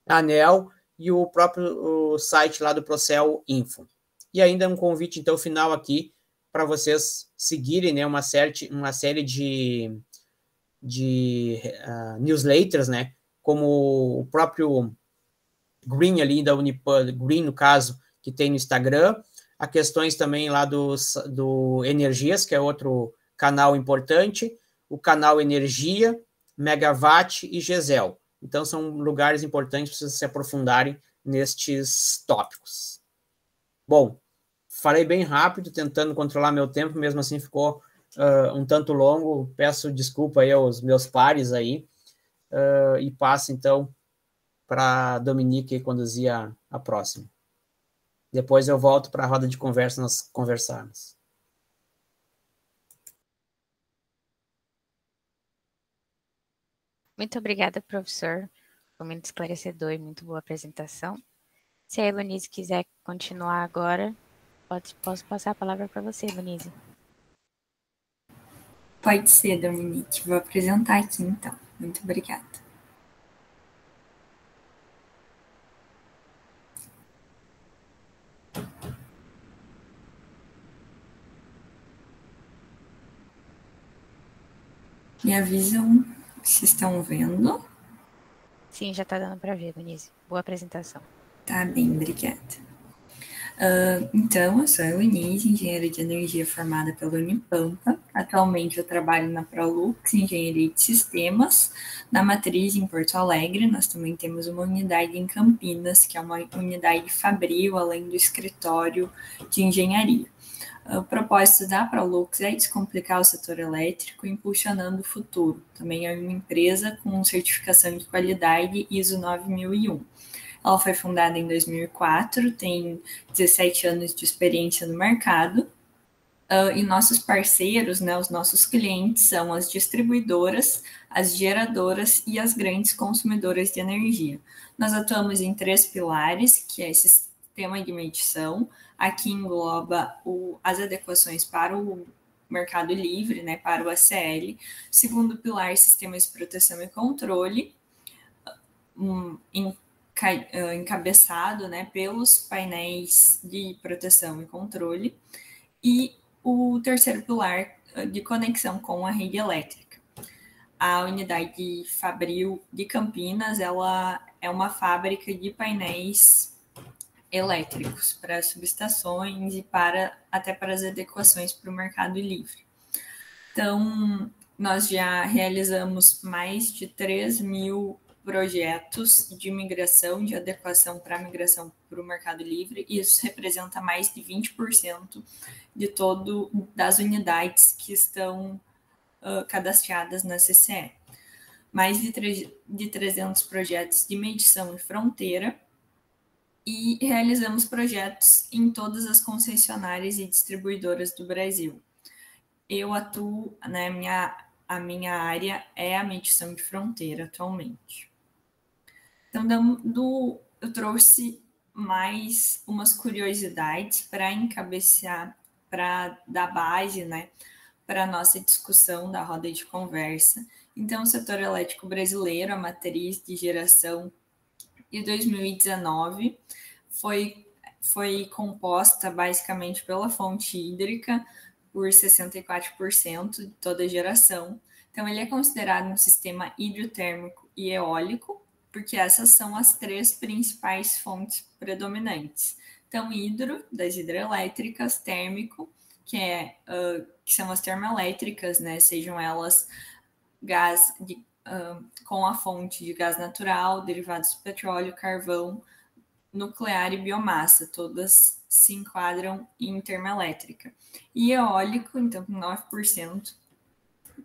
a ANEEL e o próprio site lá do Procel Info. E ainda um convite, então, final aqui para vocês seguirem, né, uma série de newsletters, né, como o próprio Green ali da Unipam, Green no caso, que tem no Instagram, há questões também lá do Energias, que é outro canal importante, o canal Energia, Megawatt e Gesel. Então, são lugares importantes para vocês se aprofundarem nestes tópicos. Bom, falei bem rápido, tentando controlar meu tempo, mesmo assim ficou um tanto longo. Peço desculpa aí aos meus pares aí, e passo, então, para a Dominique conduzir a próxima. Depois eu volto para a roda de conversa, nós conversarmos. Muito obrigada, professor. Foi muito esclarecedor e muito boa apresentação. Se a Elonise quiser continuar agora, posso passar a palavra para você, Elonise. Pode ser, Dominique. Vou apresentar aqui, então. Muito obrigada. Me avisam se estão vendo. Sim, já está dando para ver, Denise. Boa apresentação. Tá bem, obrigada. Então, eu sou a Eunice, engenheira de energia formada pela Unipampa. Atualmente eu trabalho na Prolux, Engenharia de Sistemas, na matriz em Porto Alegre. Nós também temos uma unidade em Campinas, que é uma unidade fabril, além do escritório de engenharia. O propósito da Prolux é descomplicar o setor elétrico, impulsionando o futuro. Também é uma empresa com certificação de qualidade ISO 9001. Ela foi fundada em 2004, tem 17 anos de experiência no mercado. E nossos parceiros, né, os nossos clientes, são as distribuidoras, as geradoras e as grandes consumidoras de energia. Nós atuamos em 3 pilares, que é esse sistema de medição. Aqui engloba as adequações para o mercado livre, né, para o ACL. Segundo pilar, sistemas de proteção e controle, encabeçado, né, pelos painéis de proteção e controle. E o terceiro pilar de conexão com a rede elétrica. A unidade fabril de Campinas, ela é uma fábrica de painéis elétricos para subestações e até para as adequações para o mercado livre. Então, nós já realizamos mais de 3.000 projetos de migração, de adequação para migração para o mercado livre, e isso representa mais de 20% das unidades que estão cadastradas na CCE. Mais de 300 projetos de medição e fronteira, e realizamos projetos em todas as concessionárias e distribuidoras do Brasil. Eu atuo, né, a minha área é a medição de fronteira atualmente. Então, eu trouxe mais umas curiosidades para encabeçar, para dar base, né, para a nossa discussão da roda de conversa. Então, o setor elétrico brasileiro, a matriz de geração de 2019, foi composta basicamente pela fonte hídrica, por 64% de toda a geração. Então, ele é considerado um sistema hidrotérmico e eólico, porque essas são as 3 principais fontes predominantes. Então, hidro, das hidrelétricas, térmico, que são as termoelétricas, né? Sejam elas gás com a fonte de gás natural, derivados do petróleo, carvão, nuclear e biomassa, todas se enquadram em termoelétrica. E eólico, então, 9%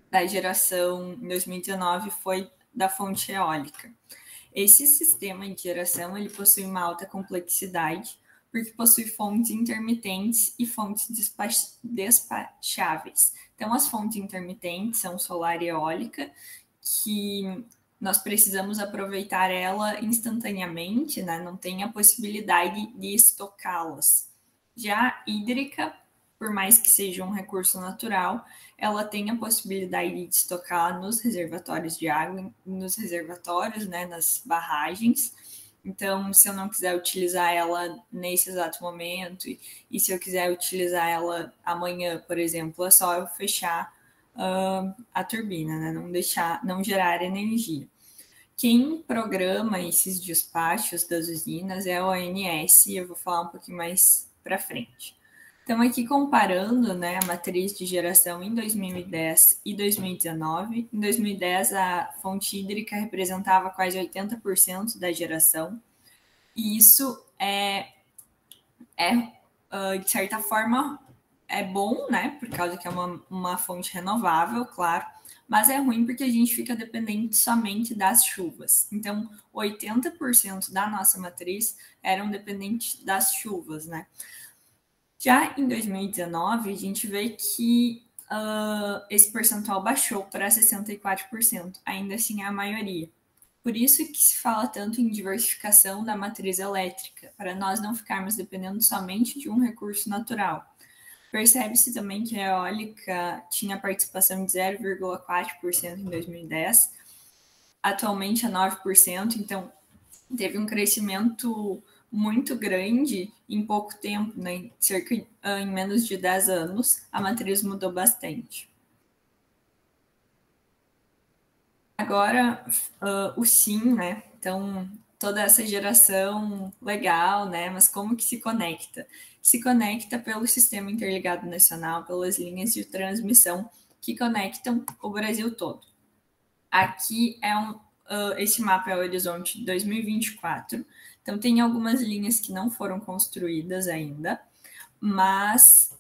da geração em 2019 foi da fonte eólica. Esse sistema de geração ele possui uma alta complexidade, porque possui fontes intermitentes e fontes despacháveis. Então, as fontes intermitentes são solar e eólica, que nós precisamos aproveitar ela instantaneamente, né? Não tem a possibilidade de estocá-las. Já a hídrica, por mais que seja um recurso natural, ela tem a possibilidade de estocar nos reservatórios de água, nos reservatórios, né, nas barragens. Então, se eu não quiser utilizar ela nesse exato momento, e se eu quiser utilizar ela amanhã, por exemplo, é só eu fechar a turbina, né, não gerar energia. Quem programa esses despachos das usinas é a ONS, e eu vou falar um pouquinho mais para frente. Então, aqui comparando, né, a matriz de geração em 2010 e 2019. Em 2010, a fonte hídrica representava quase 80% da geração. E isso de certa forma, é bom, né, por causa que é uma fonte renovável, claro, mas é ruim porque a gente fica dependente somente das chuvas. Então, 80% da nossa matriz eram dependentes das chuvas, né? Já em 2019, a gente vê que esse percentual baixou para 64%, ainda assim é a maioria. Por isso que se fala tanto em diversificação da matriz elétrica, para nós não ficarmos dependendo somente de um recurso natural. Percebe-se também que a eólica tinha participação de 0,4% em 2010, atualmente é 9%, então teve um crescimento muito grande em pouco tempo, né? Em menos de 10 anos, a matriz mudou bastante. Agora, o SIM, né? Então, toda essa geração legal, né? Mas como que se conecta? Se conecta pelo Sistema Interligado Nacional, pelas linhas de transmissão que conectam o Brasil todo. Aqui esse mapa é o horizonte 2024. Então, tem algumas linhas que não foram construídas ainda, mas,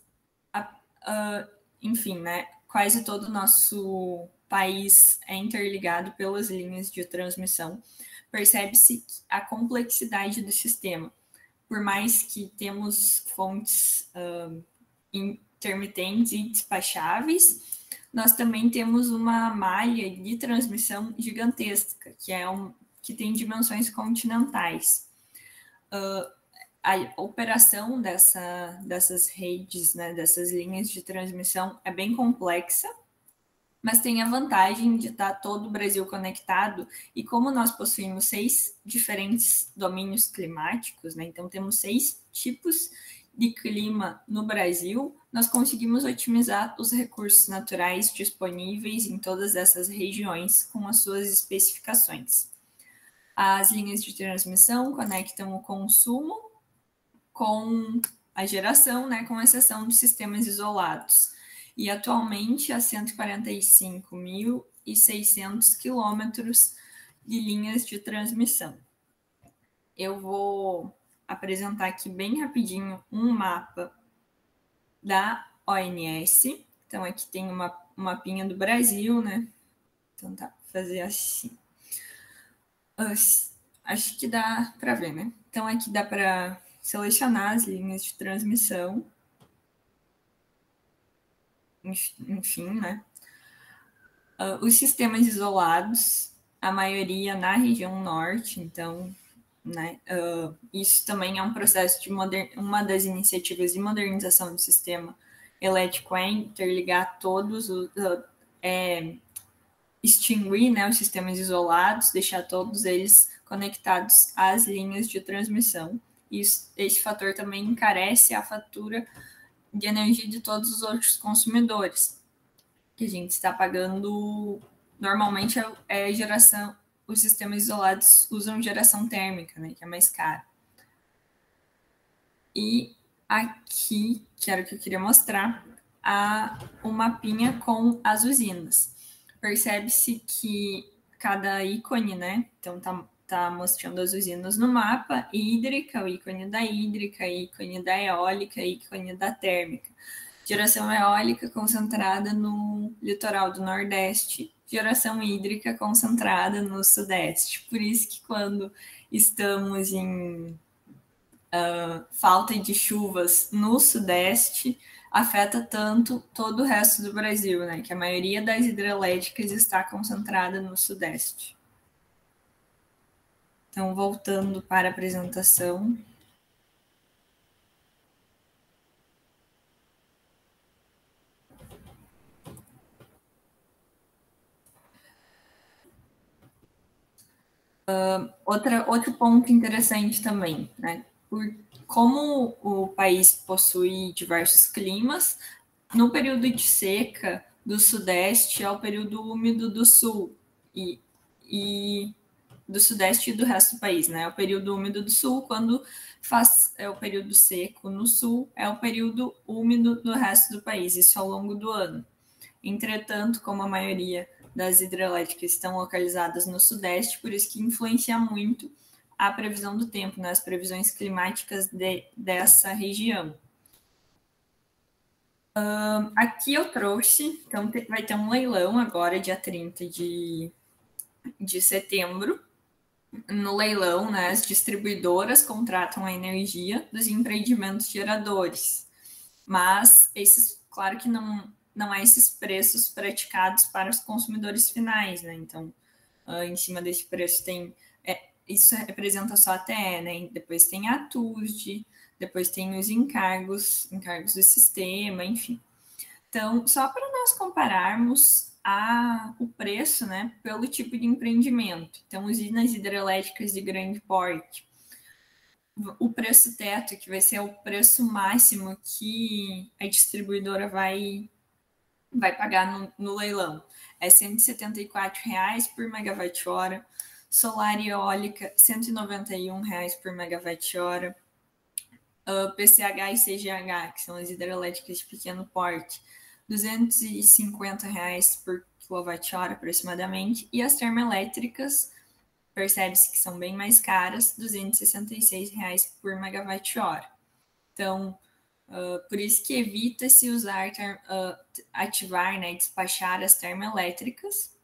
enfim, né? Quase todo o nosso país é interligado pelas linhas de transmissão. Percebe-se a complexidade do sistema. Por mais que temos fontes intermitentes e despacháveis, nós também temos uma malha de transmissão gigantesca, que tem dimensões continentais. A operação dessas redes, né, dessas linhas de transmissão é bem complexa, mas tem a vantagem de estar todo o Brasil conectado, e como nós possuímos 6 diferentes domínios climáticos, né, então temos 6 tipos de clima no Brasil, nós conseguimos otimizar os recursos naturais disponíveis em todas essas regiões com as suas especificações. As linhas de transmissão conectam o consumo com a geração, né, com exceção de sistemas isolados. E atualmente há 145.600 quilômetros de linhas de transmissão. Eu vou apresentar aqui bem rapidinho um mapa da ONS. Então, aqui tem um mapinha do Brasil, né? Então, tá, vou fazer assim. Acho que dá para ver, né? Então, aqui dá para selecionar as linhas de transmissão. Enfim, né? Os sistemas isolados, a maioria na região norte, então, né? Isso também é um processo de uma das iniciativas de modernização do sistema elétrico, é interligar todos, extinguir, né, os sistemas isolados, deixar todos eles conectados às linhas de transmissão. Esse fator também encarece a fatura de energia de todos os outros consumidores, que a gente está pagando. Normalmente geração, os sistemas isolados usam geração térmica, né, que é mais caro. E aqui, que era o que eu queria mostrar, um mapinha com as usinas. Percebe-se que cada ícone, né? Então tá mostrando as usinas no mapa: hídrica, o ícone da hídrica, ícone da eólica, ícone da térmica. Geração eólica concentrada no litoral do Nordeste, geração hídrica concentrada no Sudeste. Por isso que quando estamos em falta de chuvas no Sudeste, afeta tanto todo o resto do Brasil, né? Que a maioria das hidrelétricas está concentrada no Sudeste. Então, voltando para a apresentação. Outro ponto interessante também, né? Como o país possui diversos climas, no período de seca do Sudeste é o período úmido do Sul e do Sudeste e do resto do país, né? O período úmido do Sul, quando é o período seco no Sul, é o período úmido do resto do país, isso ao longo do ano. Entretanto, como a maioria das hidrelétricas estão localizadas no Sudeste, por isso que influencia muito a previsão do tempo, né? As previsões climáticas dessa região. Aqui eu trouxe, então vai ter um leilão agora, dia 30 de setembro. No leilão, né, as distribuidoras contratam a energia dos empreendimentos geradores, mas claro que não há esses preços praticados para os consumidores finais, né? Então, em cima desse preço isso representa só a TE, né? Depois tem a TUSD, depois tem os encargos do sistema, enfim. Então, só para nós compararmos o preço, né, pelo tipo de empreendimento. Então, usinas hidrelétricas de grande porte. O preço teto, que vai ser o preço máximo que a distribuidora vai pagar no leilão, é R$ 174,00 por megawatt-hora. Solar e eólica, R$ 191,00 por megawatt-hora. PCH e CGH, que são as hidrelétricas de pequeno porte, R$ 250,00 por quilowatt-hora aproximadamente, e as termoelétricas, percebe-se que são bem mais caras, R$ 266,00 por megawatt-hora. Então, por isso que evita-se ativar, né, e despachar as termoelétricas,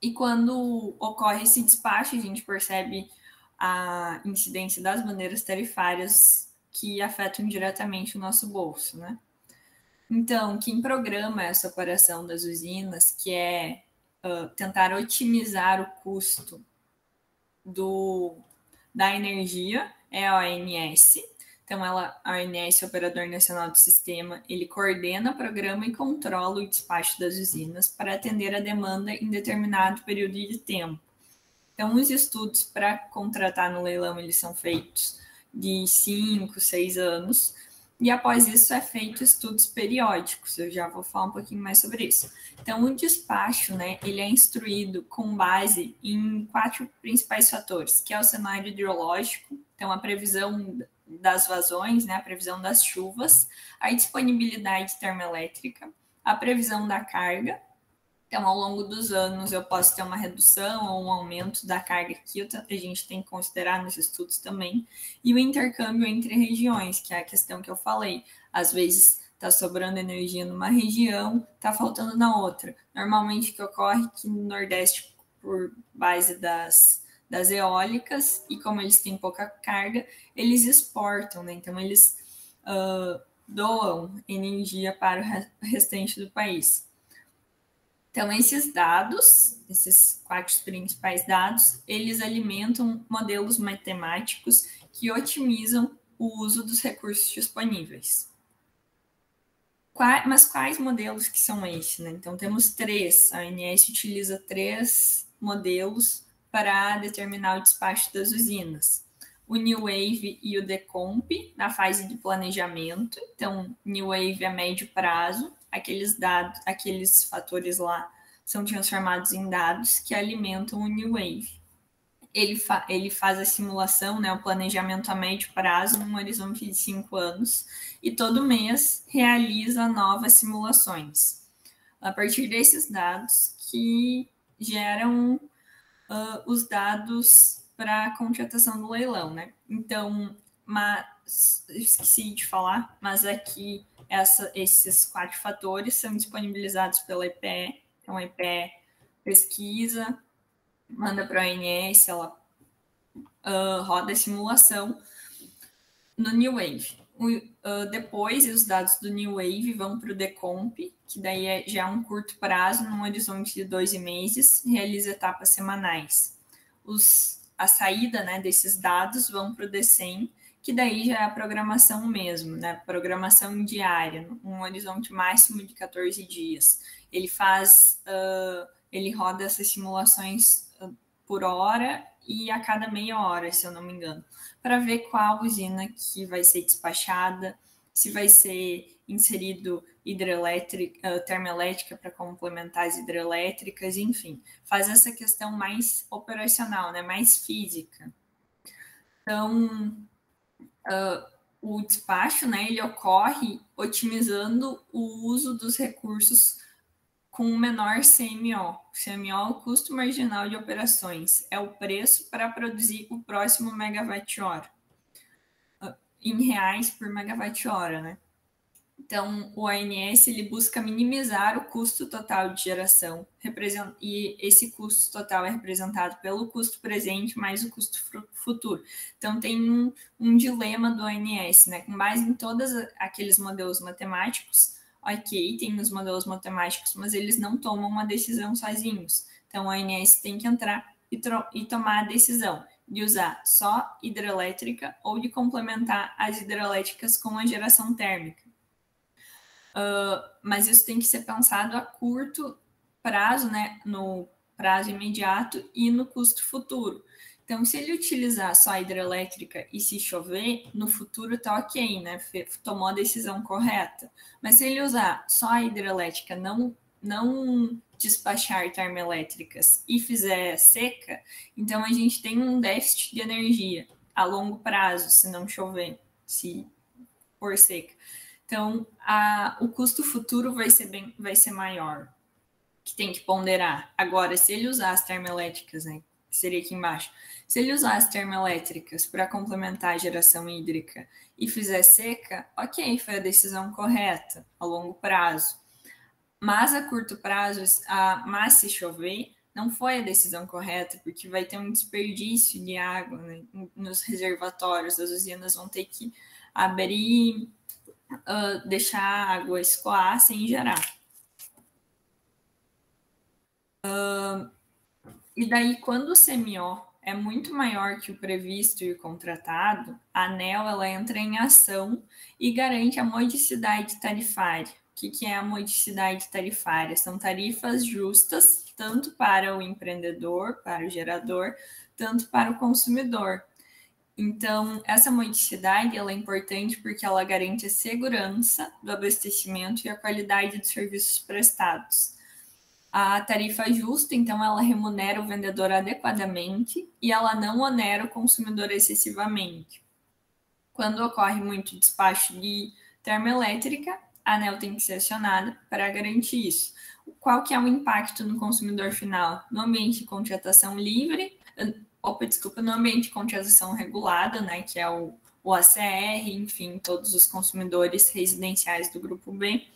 e quando ocorre esse despacho, a gente percebe a incidência das bandeiras tarifárias que afetam diretamente o nosso bolso, né? Então, quem programa essa operação das usinas, que é tentar otimizar o custo da energia, é a ONS. Então, a ONS, Operador Nacional do Sistema, ele coordena, programa e controla o despacho das usinas para atender a demanda em determinado período de tempo. Então, os estudos para contratar no leilão, eles são feitos de 5, 6 anos, e após isso é feito estudos periódicos. Eu já vou falar um pouquinho mais sobre isso. Então, o despacho, né, ele é instruído com base em 4 principais fatores, que é o cenário hidrológico, então a previsão das vazões, né, a previsão das chuvas, a disponibilidade termoelétrica, a previsão da carga. Então, ao longo dos anos, eu posso ter uma redução ou um aumento da carga que a gente tem que considerar nos estudos também. E o intercâmbio entre regiões, que é a questão que eu falei. Às vezes, está sobrando energia numa região, está faltando na outra. Normalmente, o que ocorre aqui no Nordeste, por base das eólicas, e como eles têm pouca carga, eles exportam, né? Então, eles doam energia para o restante do país. Então, esses dados, esses 4 principais dados, eles alimentam modelos matemáticos que otimizam o uso dos recursos disponíveis. Mas quais modelos que são esses, né? Então, temos 3. A ANS utiliza 3 modelos para determinar o despacho das usinas. O New Wave e o Decomp, na fase de planejamento. Então, New Wave a médio prazo, aqueles fatores lá são transformados em dados que alimentam o New Wave. ele faz a simulação, né, o planejamento a médio prazo, num horizonte de 5 anos, e todo mês realiza novas simulações. A partir desses dados que geram os dados para a contratação do leilão, né? Então, mas esqueci de falar, mas aqui esses 4 fatores são disponibilizados pela EPE. Então, a EPE pesquisa, manda para a ONS, ela roda a simulação no New Wave. Depois, os dados do New Wave vão para o Decomp, que daí já é um curto prazo, num horizonte de 12 meses, realiza etapas semanais. A saída, né, desses dados vão para o DCEM, que daí já é a programação mesmo, né, programação diária, um horizonte máximo de 14 dias. Ele roda essas simulações por hora e a cada meia hora, se eu não me engano, para ver qual usina que vai ser despachada, se vai ser inserido termoelétrica para complementar as hidrelétricas, enfim, faz essa questão mais operacional, né, mais física. Então, o despacho, né, ele ocorre otimizando o uso dos recursos com o menor CMO. CMO é o custo marginal de operações, é o preço para produzir o próximo megawatt-hora, em reais por megawatt-hora, né? Então, o ONS ele busca minimizar o custo total de geração, e esse custo total é representado pelo custo presente mais o custo futuro. Então, tem um dilema do ONS, né? Com base em todos aqueles modelos matemáticos, ok, tem os modelos matemáticos, mas eles não tomam uma decisão sozinhos. Então, o ONS tem que entrar e tomar a decisão de usar só hidrelétrica ou de complementar as hidrelétricas com a geração térmica. Mas isso tem que ser pensado a curto prazo, né, no prazo imediato e no custo futuro. Então, se ele utilizar só a hidrelétrica e se chover, no futuro tá ok, né, tomou a decisão correta. Mas se ele usar só a hidrelétrica, não despachar termoelétricas e fizer seca, então a gente tem um déficit de energia a longo prazo, se não chover, se for seca. Então, o custo futuro vai ser maior, que tem que ponderar. Agora, se ele usar as termoelétricas, né, que seria aqui embaixo, se ele usar as termoelétricas para complementar a geração hídrica e fizer seca, ok, foi a decisão correta a longo prazo. Mas a curto prazo, mas se chover, não foi a decisão correta, porque vai ter um desperdício de água, né, nos reservatórios. As usinas vão ter que abrir, deixar a água escoar sem gerar. E daí, quando o CMO é muito maior que o previsto e o contratado, a ANEEL ela entra em ação e garante a modicidade tarifária. O que é a modicidade tarifária? São tarifas justas, tanto para o empreendedor, para o gerador, tanto para o consumidor. Então, essa modicidade ela é importante porque ela garante a segurança do abastecimento e a qualidade dos serviços prestados. A tarifa justa, então, ela remunera o vendedor adequadamente e ela não onera o consumidor excessivamente. Quando ocorre muito despacho de termoelétrica, a ANEEL tem que ser acionada para garantir isso. Qual que é o impacto no consumidor final? No ambiente de contratação livre, no ambiente de contratação regulada, né, que é o ACR, enfim, todos os consumidores residenciais do grupo B,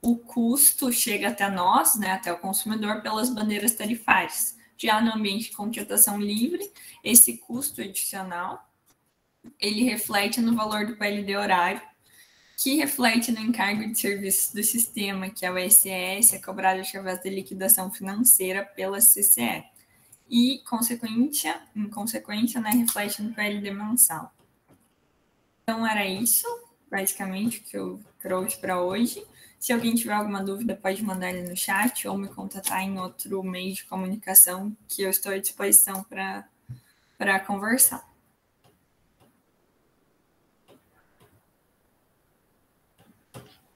o custo chega até nós, né, até o consumidor, pelas bandeiras tarifárias. Já no ambiente de contratação livre, esse custo adicional, ele reflete no valor do PLD horário, que reflete no encargo de serviços do sistema, que é o ISS, é cobrado através da liquidação financeira pela CCE. E, em consequência, né, reflete no PLD mensal. Então, era isso, basicamente, que eu trouxe para hoje. Se alguém tiver alguma dúvida, pode mandar ele no chat ou me contatar em outro meio de comunicação que eu estou à disposição para conversar.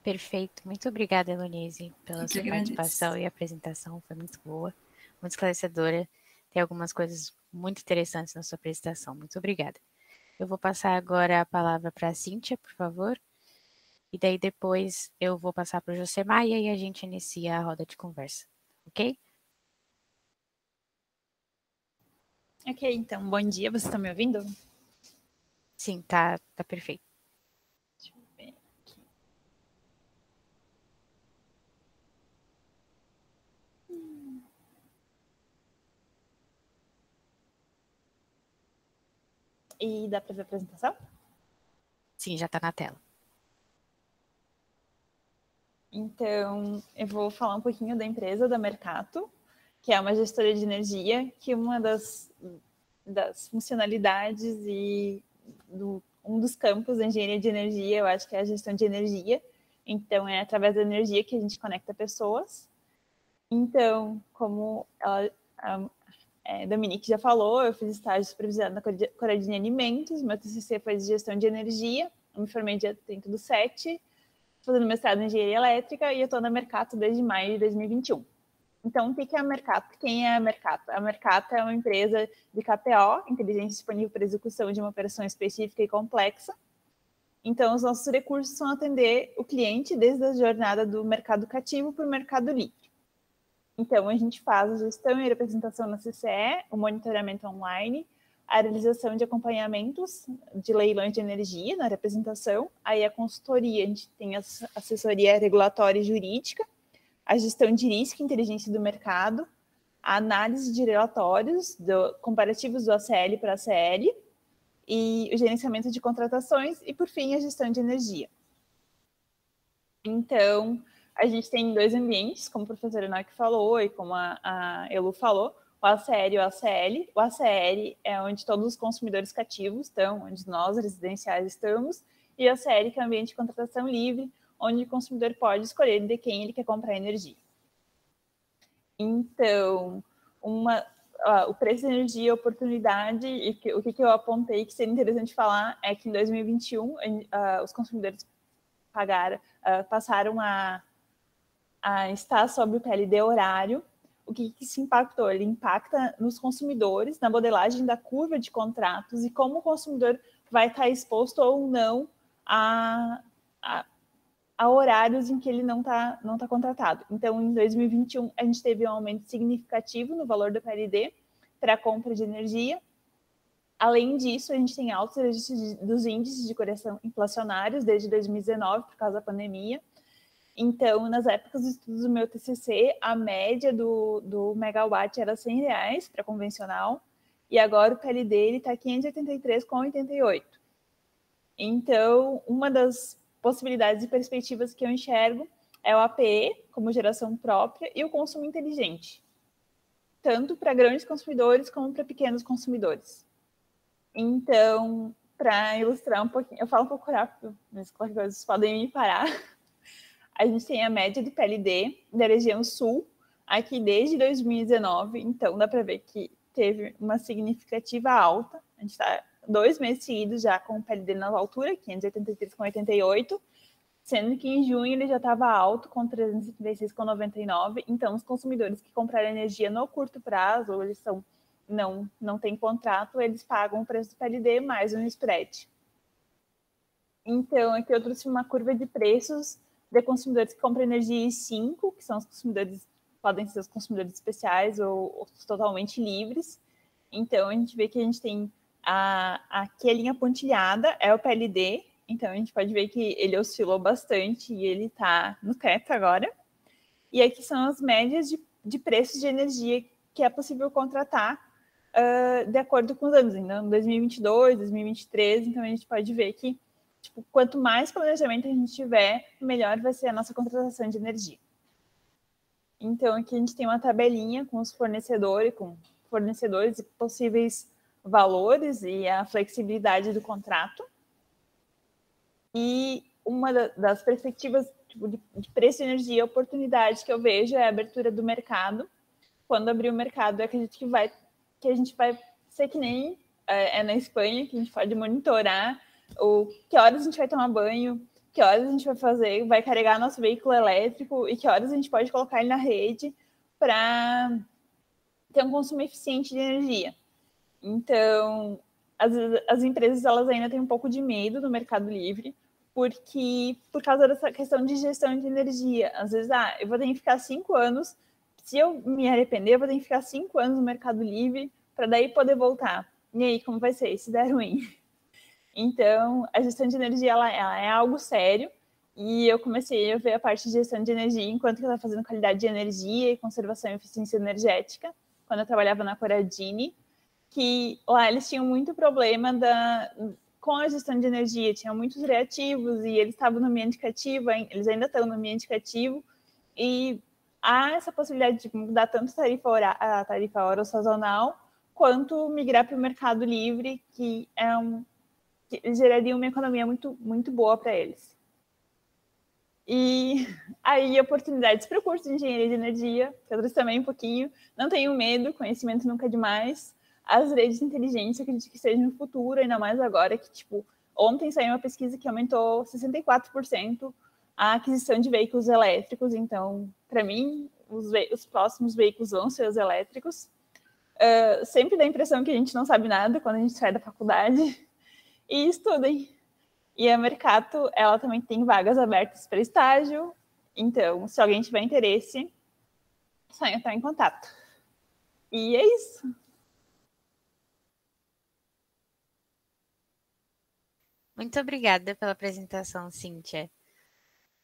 Perfeito. Muito obrigada, Elonise, pela sua participação e apresentação. Foi muito boa, muito esclarecedora. Tem algumas coisas muito interessantes na sua apresentação. Muito obrigada. Eu vou passar agora a palavra para a Cíntia, por favor. E daí depois eu vou passar para o Josemar e aí a gente inicia a roda de conversa. Ok? Ok, então, bom dia. Vocês estão me ouvindo? Sim, tá perfeito. Deixa eu ver aqui. E dá para ver a apresentação? Sim, já está na tela. Então, eu vou falar um pouquinho da empresa, da Mercato, que é uma gestora de energia, que uma das funcionalidades e um dos campos da engenharia de energia, eu acho que é a gestão de energia. Então, é através da energia que a gente conecta pessoas. Então, como a Dominique já falou, eu fiz estágio supervisionado na Coradinha Alimentos, meu TCC foi de gestão de energia, eu me formei dia 30 do 7, fazendo mestrado em engenharia elétrica e eu estou na Mercato desde maio de 2021. Então, o que é a Mercato? Quem é a Mercato? A Mercato é uma empresa de KPO, inteligência disponível para execução de uma operação específica e complexa. Então, os nossos recursos são atender o cliente desde a jornada do mercado cativo para o mercado livre. Então, a gente faz a gestão e representação na CCE, o monitoramento online, a realização de acompanhamentos de leilões de energia na representação, aí a consultoria, a gente tem a assessoria regulatória e jurídica, a gestão de risco e inteligência do mercado, a análise de relatórios comparativos do ACL para ACL, e o gerenciamento de contratações, e, por fim, a gestão de energia. Então, a gente tem 2 ambientes, como o professor Enoch falou e como a Elu falou, o ACL e o ACL. O ACL é onde todos os consumidores cativos estão, onde nós, residenciais, estamos, e o ACL, que é o ambiente de contratação livre, onde o consumidor pode escolher de quem ele quer comprar energia. Então, o preço de energia, a oportunidade, e o que eu apontei que seria interessante falar é que em 2021 os consumidores passaram a estar sob o PLD horário. O que isso impactou? Ele impacta nos consumidores, na modelagem da curva de contratos e como o consumidor vai estar exposto ou não a horários em que ele não está contratado. Então, em 2021, a gente teve um aumento significativo no valor do PLD para a compra de energia. Além disso, a gente tem altos registros dos índices de correção inflacionários desde 2019, por causa da pandemia. Então, nas épocas dos estudos do meu TCC, a média do megawatt era R$100 para convencional, e agora o PLD está 583,88. Então, uma das possibilidades e perspectivas que eu enxergo é o APE, como geração própria, e o consumo inteligente, tanto para grandes consumidores como para pequenos consumidores. Então, para ilustrar um pouquinho, eu falo um pouco rápido, mas qualquer coisa vocês podem me parar. A gente tem a média do PLD da região sul, aqui desde 2019, então dá para ver que teve uma significativa alta. A gente está 2 meses seguidos já com o PLD na altura, 583,88, sendo que em junho ele já estava alto, com 336,99. Então, os consumidores que compraram energia no curto prazo, ou eles não têm contrato, eles pagam o preço do PLD mais um spread. Então, aqui eu trouxe uma curva de preços de consumidores que compram energia I5, que são os consumidores, podem ser os consumidores especiais ou os totalmente livres. Então, a gente vê que a gente tem aqui a linha pontilhada, é o PLD. Então, a gente pode ver que ele oscilou bastante e ele está no teto agora. E aqui são as médias de preços de energia que é possível contratar de acordo com os anos. Então, 2022, 2023, então a gente pode ver que quanto mais planejamento a gente tiver, melhor vai ser a nossa contratação de energia. Então, aqui a gente tem uma tabelinha com os fornecedores e possíveis valores e a flexibilidade do contrato. E uma das perspectivas de preço de energia e oportunidade que eu vejo é a abertura do mercado. Quando abrir o mercado, eu acredito que a gente vai ser que nem na Espanha, que a gente pode monitorar que horas a gente vai tomar banho, que horas a gente vai carregar nosso veículo elétrico e que horas a gente pode colocar ele na rede para ter um consumo eficiente de energia. Então, as empresas elas ainda têm um pouco de medo do Mercado Livre, porque por causa dessa questão de gestão de energia. Às vezes, eu vou ter que ficar 5 anos, se eu me arrepender, eu vou ter que ficar 5 anos no Mercado Livre para daí poder voltar. E aí, como vai ser? Se der ruim. Então, a gestão de energia ela é algo sério, e eu comecei a ver a parte de gestão de energia enquanto eu estava fazendo qualidade de energia e conservação e eficiência energética, quando eu trabalhava na Corradini, que lá eles tinham muito problema com a gestão de energia, tinham muitos reativos e eles estavam no ambiente cativo, eles ainda estão no ambiente cativo, e há essa possibilidade de mudar tanto a tarifa hora ou sazonal, quanto migrar para o Mercado Livre, que geraria uma economia muito, muito boa para eles. E aí, oportunidades para o curso de Engenharia de Energia, que eu trouxe também um pouquinho. Não tenho medo, conhecimento nunca é demais. As redes de inteligência, acredito que seja no futuro, ainda mais agora que, ontem saiu uma pesquisa que aumentou 64% a aquisição de veículos elétricos. Então, para mim, os próximos veículos vão ser os elétricos. Sempre dá a impressão que a gente não sabe nada quando a gente sai da faculdade. E estudem. E a Mercato, ela também tem vagas abertas para estágio. Então, se alguém tiver interesse, é só entrar em contato. E é isso. Muito obrigada pela apresentação, Cíntia.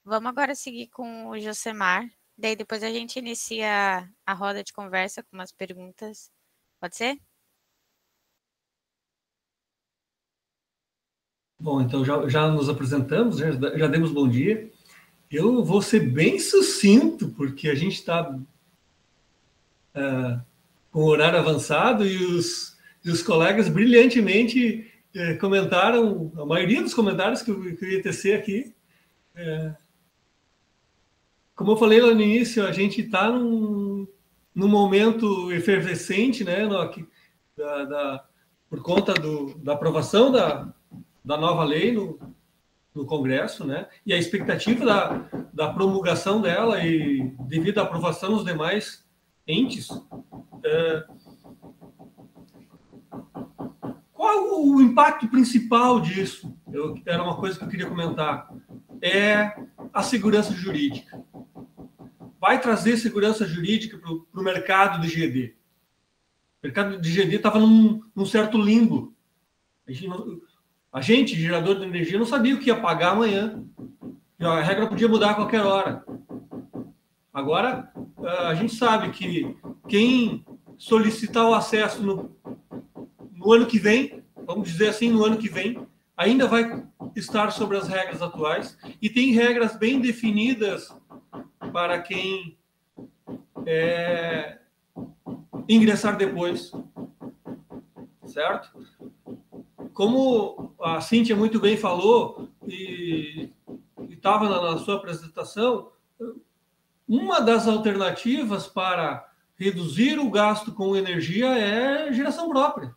Vamos agora seguir com o Josemar. Daí depois a gente inicia a roda de conversa com umas perguntas. Pode ser? Bom, então já nos apresentamos, já demos bom dia. Eu vou ser bem sucinto, porque a gente está com o horário avançado e os colegas brilhantemente comentaram, a maioria dos comentários que eu ia tecer aqui. Como eu falei lá no início, a gente está num momento efervescente, né, por conta da aprovação da nova lei no Congresso, né, e a expectativa da promulgação dela e devido à aprovação nos demais entes. Qual o impacto principal disso? Era uma coisa que eu queria comentar. É a segurança jurídica. Vai trazer segurança jurídica para o mercado de GD. O mercado de GD estava num certo limbo. A gente, gerador de energia, não sabia o que ia pagar amanhã. A regra podia mudar a qualquer hora. Agora, a gente sabe que quem solicitar o acesso no ano que vem, vamos dizer assim, no ano que vem, ainda vai estar sobre as regras atuais e tem regras bem definidas para quem ingressar depois, certo? Como a Cíntia muito bem falou e estava na sua apresentação, uma das alternativas para reduzir o gasto com energia é geração própria.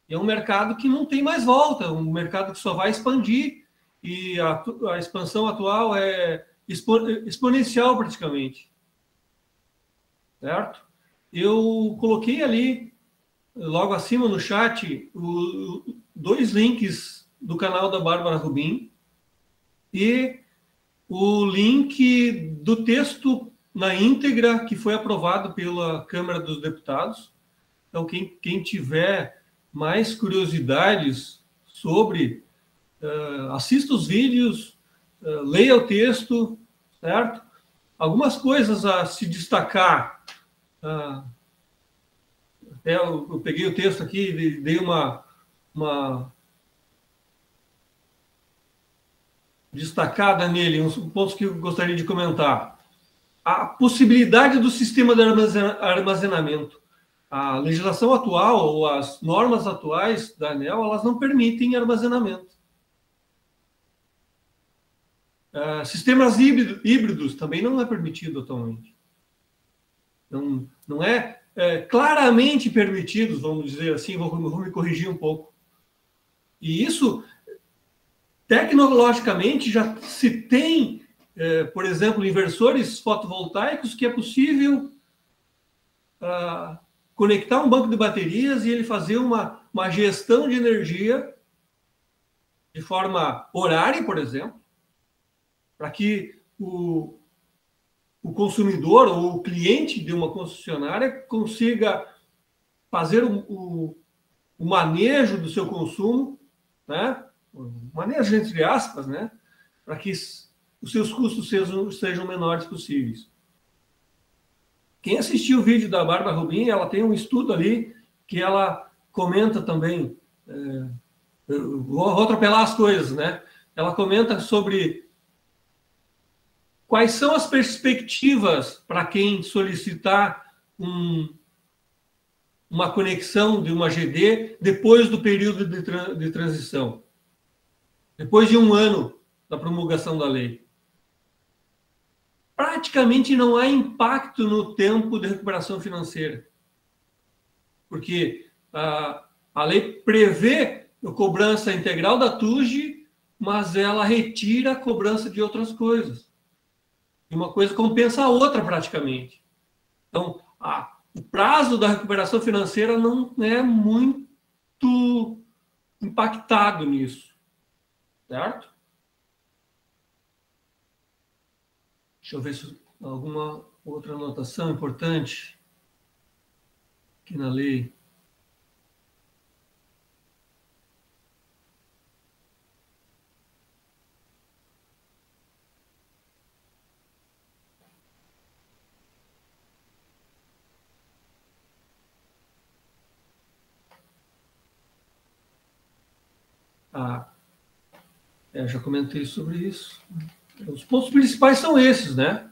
É um mercado que não tem mais volta, um mercado que só vai expandir, e a expansão atual é exponencial praticamente. Certo? Eu coloquei ali, logo acima no chat, 2 links do canal da Bárbara Rubim e o link do texto na íntegra que foi aprovado pela Câmara dos Deputados. Então, quem tiver mais curiosidades sobre, assista os vídeos, leia o texto, certo? Algumas coisas a se destacar. Até eu peguei o texto aqui e dei uma destacada nele, uns pontos que eu gostaria de comentar. A possibilidade do sistema de armazenamento. A legislação atual, ou as normas atuais da ANEEL, elas não permitem armazenamento. Sistemas híbridos também não é permitido atualmente. Não é claramente permitidos, vamos dizer assim, vou me corrigir um pouco. E isso, tecnologicamente, já se tem, por exemplo, inversores fotovoltaicos que é possível conectar um banco de baterias e ele fazer uma gestão de energia de forma horária, por exemplo, para que o consumidor ou o cliente de uma concessionária consiga fazer o manejo do seu consumo, né? O manejo entre aspas, né? Para que os seus custos sejam menores possíveis. Quem assistiu o vídeo da Bárbara Rubin, ela tem um estudo ali que ela comenta também. Eu vou atropelar as coisas, né? Ela comenta sobre quais são as perspectivas para quem solicitar uma conexão de uma GD depois do período de transição, depois de 1 ano da promulgação da lei. Praticamente não há impacto no tempo de recuperação financeira, porque a lei prevê a cobrança integral da TUJ, mas ela retira a cobrança de outras coisas. E uma coisa compensa a outra praticamente. Então, o prazo da recuperação financeira não é muito impactado nisso, certo? Deixa eu ver se alguma outra anotação importante aqui na lei. Já comentei sobre isso. Os pontos principais são esses, né?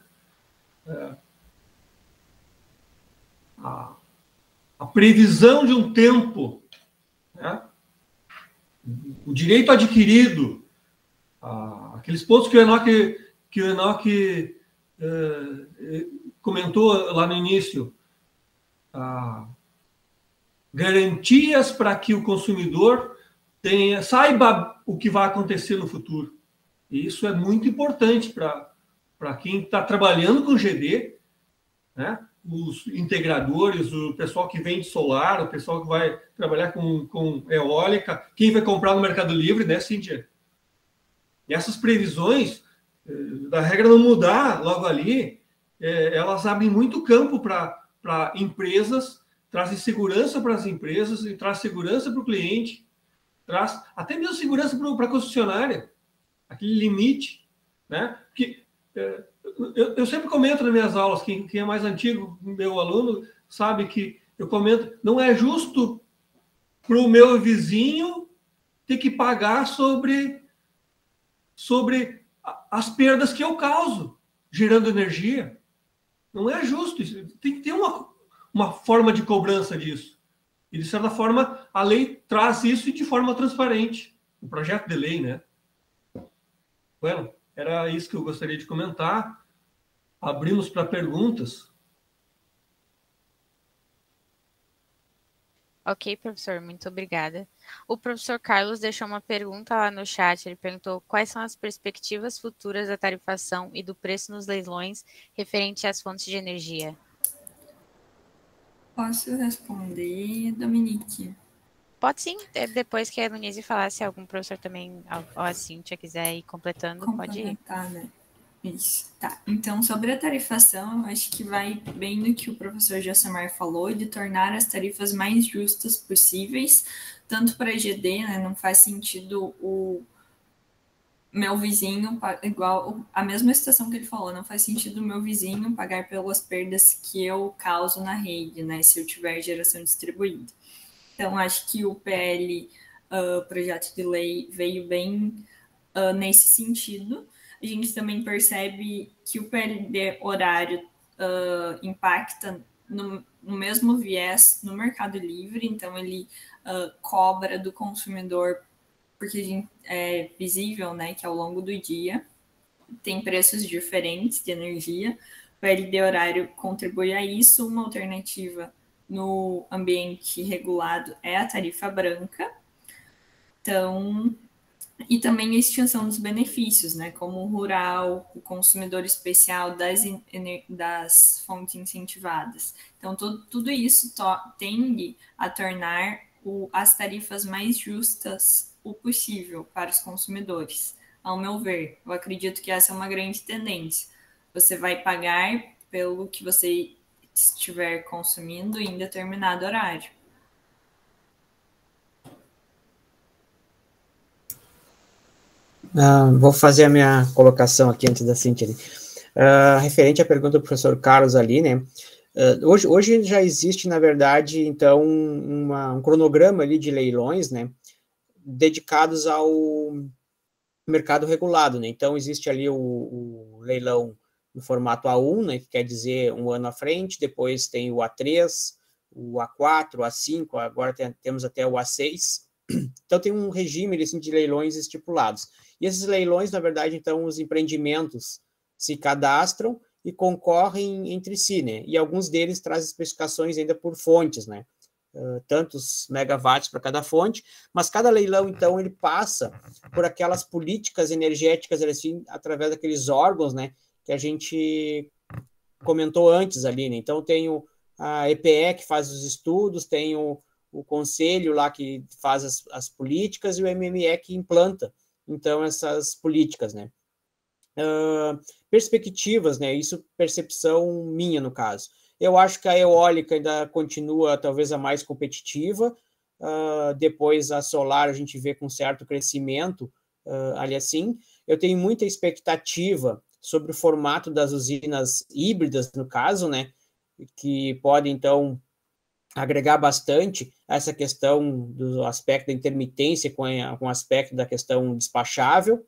A previsão de um tempo, né? O direito adquirido, aqueles pontos que o Enoque comentou lá no início, garantias para que o consumidor saiba o que vai acontecer no futuro. E isso é muito importante para quem está trabalhando com GD, né? Os integradores, o pessoal que vende solar, o pessoal que vai trabalhar com eólica, quem vai comprar no Mercado Livre, né, Cíntia? E essas previsões, da regra não mudar logo ali, elas abrem muito campo para empresas, trazem segurança para as empresas, e traz segurança para o cliente, traz até mesmo segurança para a concessionária, aquele limite, né? Porque eu sempre comento nas minhas aulas, quem é mais antigo, meu aluno, sabe que eu comento, não é justo para o meu vizinho ter que pagar sobre as perdas que eu causo, gerando energia. Não é justo. Tem que ter uma forma de cobrança disso. E, de certa forma, a lei traz isso de forma transparente. O projeto de lei, né? Bueno, era isso que eu gostaria de comentar. Abrimos para perguntas. Ok, professor, muito obrigada. O professor Carlos deixou uma pergunta lá no chat. Ele perguntou quais são as perspectivas futuras da tarifação e do preço nos leilões referente às fontes de energia. Posso responder, Dominique? Pode sim, depois que a Eunice falar, se algum professor também, ou a Cíntia quiser ir completando, pode ir. Né? Isso, tá. Então, sobre a tarifação, eu acho que vai bem no que o professor Josemar falou, de tornar as tarifas mais justas possíveis, tanto para a GD, né? Não faz sentido o meu vizinho, igual a mesma situação que ele falou, não faz sentido o meu vizinho pagar pelas perdas que eu causo na rede, né? Se eu tiver geração distribuída. Então, acho que o PL, projeto de lei, veio bem nesse sentido. A gente também percebe que o PLD horário impacta no mesmo viés no Mercado Livre, então ele cobra do consumidor, porque a gente, é visível, né, que ao longo do dia tem preços diferentes de energia. O PLD horário contribui a isso. Uma alternativa no ambiente regulado é a tarifa branca. Então, E também a extinção dos benefícios, né, como o rural, o consumidor especial das fontes incentivadas. Então, tudo isso tende a tornar as tarifas mais justas o possível para os consumidores. Ao meu ver, eu acredito que essa é uma grande tendência. Você vai pagar pelo que você estiver consumindo em determinado horário. Vou fazer a minha colocação aqui antes da Cíntia. Referente à pergunta do professor Carlos ali, né? Hoje já existe, na verdade, então, um cronograma ali de leilões, né? Dedicados ao mercado regulado, né? Então, existe ali o leilão no formato A1, né? Que quer dizer um ano à frente, depois tem o A3, o A4, o A5, agora temos até o A6. Então, tem um regime assim, de leilões estipulados. E esses leilões, na verdade, então, os empreendimentos se cadastram e concorrem entre si, né? E alguns deles trazem especificações ainda por fontes, né? Tantos megawatts para cada fonte, mas cada leilão, então, ele passa por aquelas políticas energéticas, assim, através daqueles órgãos, né? Que a gente comentou antes ali, né? Então, tem a EPE, que faz os estudos, tem o conselho lá que faz as políticas e o MME que implanta, então, essas políticas, né? Perspectivas, né? Isso, percepção minha, no caso. Eu acho que a eólica ainda continua, talvez, a mais competitiva. Depois, a solar, a gente vê com certo crescimento, ali assim. Eu tenho muita expectativa sobre o formato das usinas híbridas, no caso, né? Que podem, então, agregar bastante essa questão do aspecto da intermitência com o aspecto da questão despachável.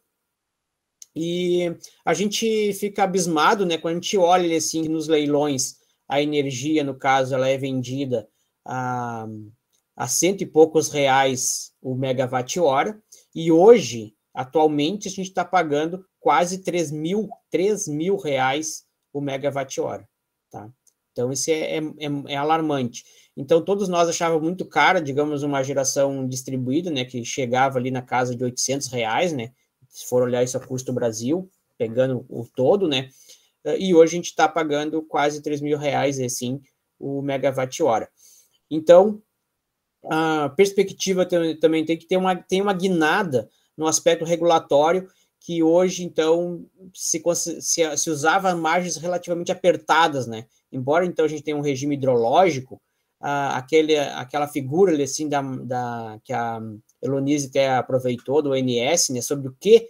E a gente fica abismado, né, quando a gente olha assim nos leilões, a energia, no caso, ela é vendida a 100 e poucos reais o megawatt-hora, e hoje, atualmente, a gente está pagando quase 3 mil reais o megawatt-hora, tá? Então, isso é alarmante. Então, todos nós achávamos muito caro, digamos, uma geração distribuída, né, que chegava ali na casa de 800 reais, né, se for olhar isso a custo Brasil, pegando o todo, né, e hoje a gente está pagando quase 3 mil reais, assim, o megawatt-hora. Então, a perspectiva também tem que ter uma guinada no aspecto regulatório, que hoje, então, se usava margens relativamente apertadas, né? Embora, então, a gente tenha um regime hidrológico, aquela figura ali, assim, que a Elonise até aproveitou, do ONS, né, sobre o que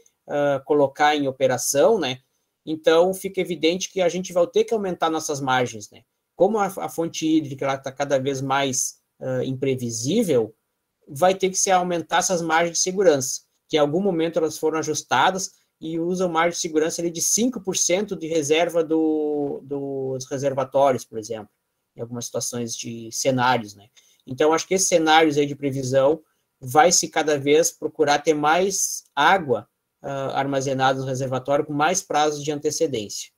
colocar em operação, né? Então, fica evidente que a gente vai ter que aumentar nossas margens, né? Como a fonte hídrica está cada vez mais imprevisível, vai ter que se aumentar essas margens de segurança, que em algum momento elas foram ajustadas e usam margem de segurança ali de 5% de reserva dos reservatórios, por exemplo, em algumas situações de cenários, né? Então, acho que esses cenários aí de previsão vai se cada vez procurar ter mais água armazenada no reservatório com mais prazos de antecedência.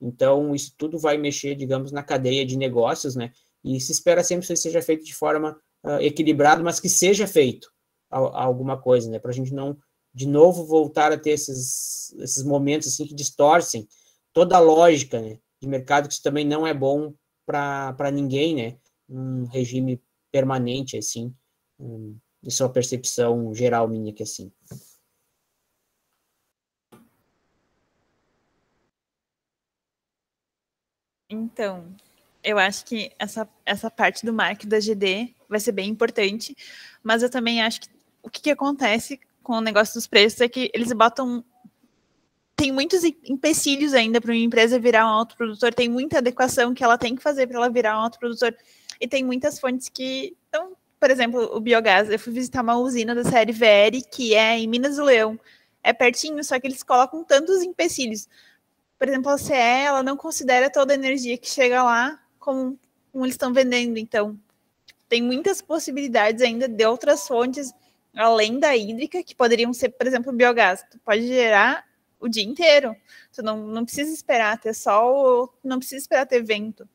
Então, isso tudo vai mexer, digamos, na cadeia de negócios, né? E se espera sempre que seja feito de forma equilibrada, mas que seja feito alguma coisa, né? Para a gente não, de novo, voltar a ter esses momentos assim que distorcem toda a lógica, né, de mercado, que isso também não é bom para ninguém, né? Um regime permanente, assim. Isso é uma percepção geral minha que assim. Então, eu acho que essa parte do marketing da GD vai ser bem importante, mas eu também acho que o que acontece com o negócio dos preços é que eles botam... Tem muitos empecilhos ainda para uma empresa virar um autoprodutor, tem muita adequação que ela tem que fazer para ela virar um autoprodutor, e tem muitas fontes que... Então, por exemplo, o biogás, eu fui visitar uma usina da série VR, que é em Minas do Leão. É pertinho, só que eles colocam tantos empecilhos. Por exemplo, a CE, ela não considera toda a energia que chega lá como eles estão vendendo. Então, tem muitas possibilidades ainda de outras fontes, além da hídrica, que poderiam ser, por exemplo, o biogás. Tu pode gerar o dia inteiro. Tu não precisa esperar ter sol, não precisa esperar ter vento.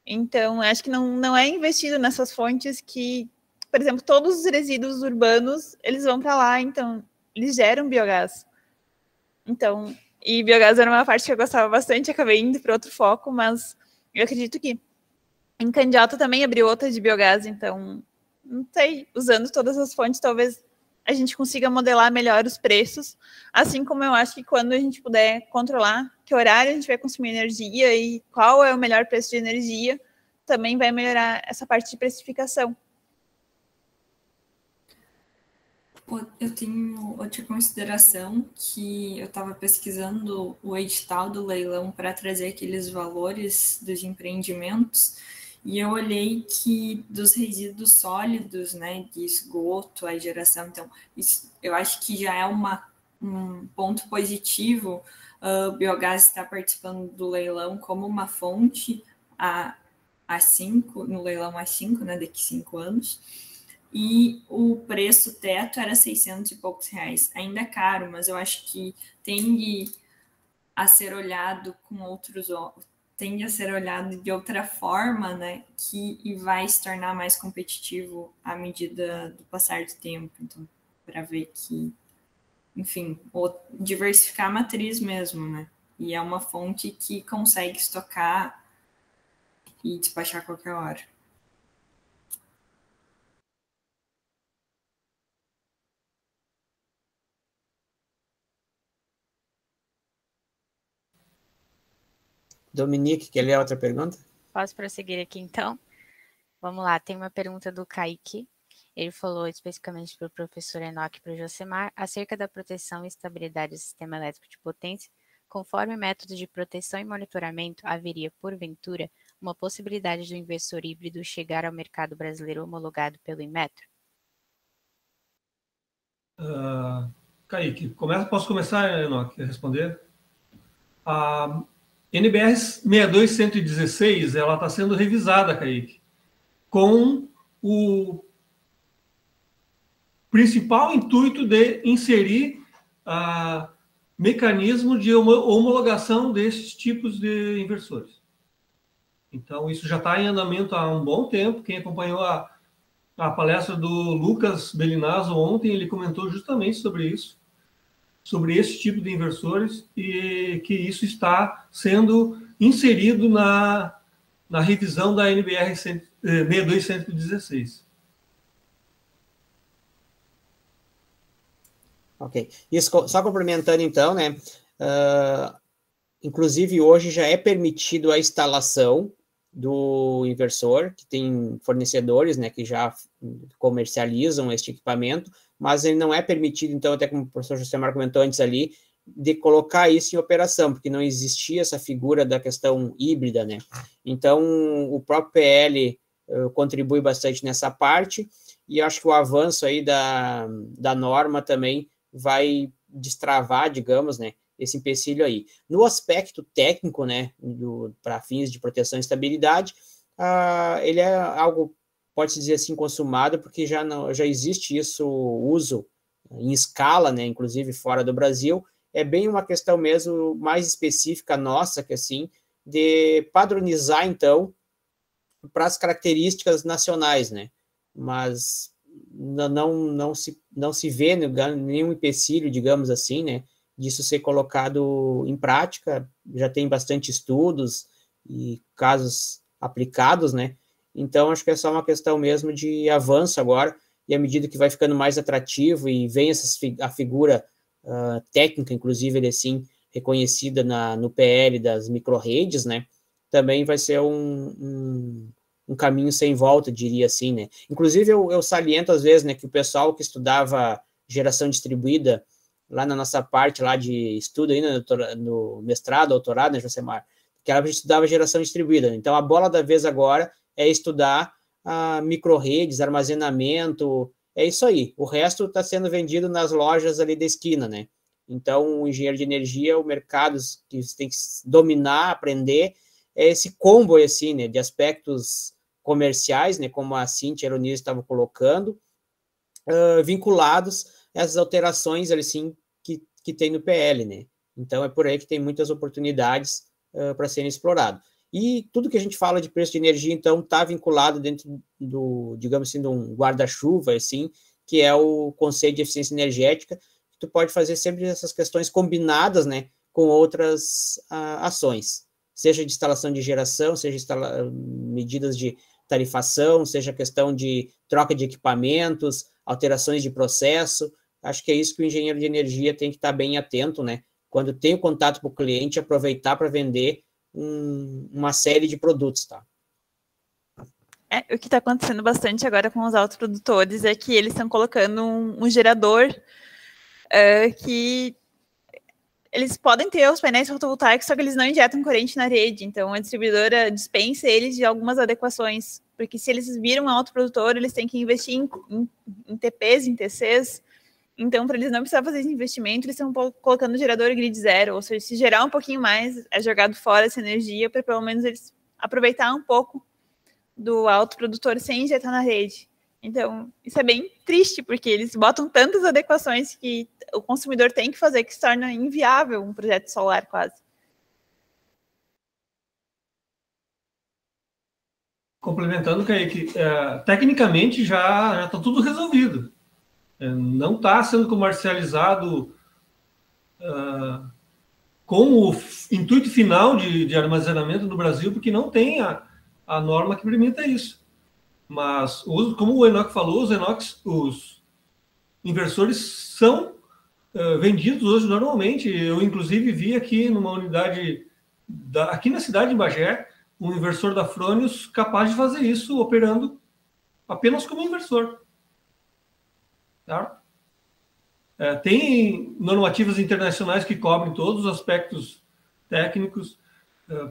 Então, acho que não é investido nessas fontes que, por exemplo, todos os resíduos urbanos, eles vão para lá. Então, eles geram biogás. Então, e biogás era uma parte que eu gostava bastante, acabei indo para outro foco, mas eu acredito que em Candiota também abriu outra de biogás, então, não sei, usando todas as fontes, talvez a gente consiga modelar melhor os preços, assim como eu acho que quando a gente puder controlar que horário a gente vai consumir energia e qual é o melhor preço de energia, também vai melhorar essa parte de precificação. Eu tenho outra consideração, que eu estava pesquisando o edital do leilão para trazer aqueles valores dos empreendimentos, e eu olhei que dos resíduos sólidos, né, de esgoto, a geração, então, isso, eu acho que já é um ponto positivo. O biogás está participando do leilão como uma fonte no leilão A5, né, daqui 5 anos, e o preço teto era 600 e poucos reais. Ainda é caro, mas eu acho que tende a ser olhado de outra forma, né, e vai se tornar mais competitivo à medida do passar do tempo. Então, para ver que, enfim, diversificar a matriz mesmo, né, e é uma fonte que consegue estocar e despachar a qualquer hora. Dominique, quer ler a outra pergunta? Posso prosseguir aqui, então? Vamos lá, tem uma pergunta do Kaique. Ele falou especificamente para o professor Enoque e para o Josemar acerca da proteção e estabilidade do sistema elétrico de potência. Conforme métodos de proteção e monitoramento, haveria, porventura, uma possibilidade do inversor híbrido chegar ao mercado brasileiro homologado pelo Inmetro? Kaique, posso começar, Enoque, a responder? A NBR 62116, ela está sendo revisada, Kaique, com o principal intuito de inserir mecanismo de homologação desses tipos de inversores. Então, isso já está em andamento há um bom tempo. Quem acompanhou a palestra do Lucas Belinazzo ontem, ele comentou justamente sobre isso, sobre esse tipo de inversores, e que isso está sendo inserido na revisão da NBR 62116. Ok. Isso, só complementando então, né? Inclusive, hoje já é permitido a instalação do inversor, que tem fornecedores, né, que já comercializam este equipamento, mas ele não é permitido, então, até como o professor Josemar comentou antes ali, de colocar isso em operação, porque não existia essa figura da questão híbrida, né? Então, o próprio PL contribui bastante nessa parte, e acho que o avanço aí da norma também vai destravar, digamos, né, esse empecilho aí. No aspecto técnico, né, para fins de proteção e estabilidade, ele é algo, pode-se dizer assim, consumado, porque já existe isso, uso em escala, né, inclusive fora do Brasil. É bem uma questão mesmo mais específica nossa, que assim, de padronizar, então, para as características nacionais, né, mas não se vê nenhum empecilho, digamos assim, né, disso ser colocado em prática. Já tem bastante estudos e casos aplicados, né? Então, acho que é só uma questão mesmo de avanço agora, e à medida que vai ficando mais atrativo e vem a figura técnica, inclusive, ele assim, reconhecida no PL das micro-redes, né? Também vai ser um caminho sem volta, diria assim, né? Inclusive, eu saliento às vezes, né, que o pessoal que estudava geração distribuída lá na nossa parte lá de estudo, ainda no mestrado, doutorado, né, Josemar, que ela estudava geração distribuída. Então, a bola da vez agora é estudar micro-redes, armazenamento, é isso aí. O resto está sendo vendido nas lojas ali da esquina, né? Então, o engenheiro de energia, o mercado que você tem que dominar, aprender, é esse combo, assim, né, de aspectos comerciais, né, como a Cíntia e a Eronise estavam colocando, vinculados a essas alterações, assim, que tem no PL, né? Então, é por aí que tem muitas oportunidades para serem exploradas. E tudo que a gente fala de preço de energia, então, está vinculado dentro digamos assim, de um guarda-chuva, assim, que é o Conselho de Eficiência Energética. tu pode fazer sempre essas questões combinadas, né, com outras ações, seja de instalação de geração, seja medidas de tarifação, seja questão de troca de equipamentos, alterações de processo. Acho que é isso que o engenheiro de energia tem que estar bem atento, né? Quando tem o contato com o cliente, aproveitar para vender uma série de produtos, tá? O que está acontecendo bastante agora com os autoprodutores é que eles estão colocando um gerador que eles podem ter os painéis fotovoltaicos, só que eles não injetam corrente na rede. Então, a distribuidora dispensa eles de algumas adequações, porque se eles viram um autoprodutor, eles têm que investir em TPs, em TCs. Então, para eles não precisarem fazer esse investimento, eles estão colocando o gerador grid zero, ou seja, se gerar um pouquinho mais, é jogado fora essa energia, para pelo menos eles aproveitar um pouco do autoprodutor sem injetar na rede. Então, isso é bem triste, porque eles botam tantas adequações que o consumidor tem que fazer, que se torna inviável um projeto solar quase. Complementando, Kaique, tecnicamente já está tudo resolvido. Não está sendo comercializado com o intuito final de armazenamento no Brasil, porque não tem a norma que permita isso. Mas, como o Enoch falou, os inversores são vendidos hoje normalmente. Eu, inclusive, vi aqui numa unidade, aqui na cidade de Bagé, um inversor da Fronius capaz de fazer isso, operando apenas como inversor. Tá? Tem normativas internacionais que cobrem todos os aspectos técnicos.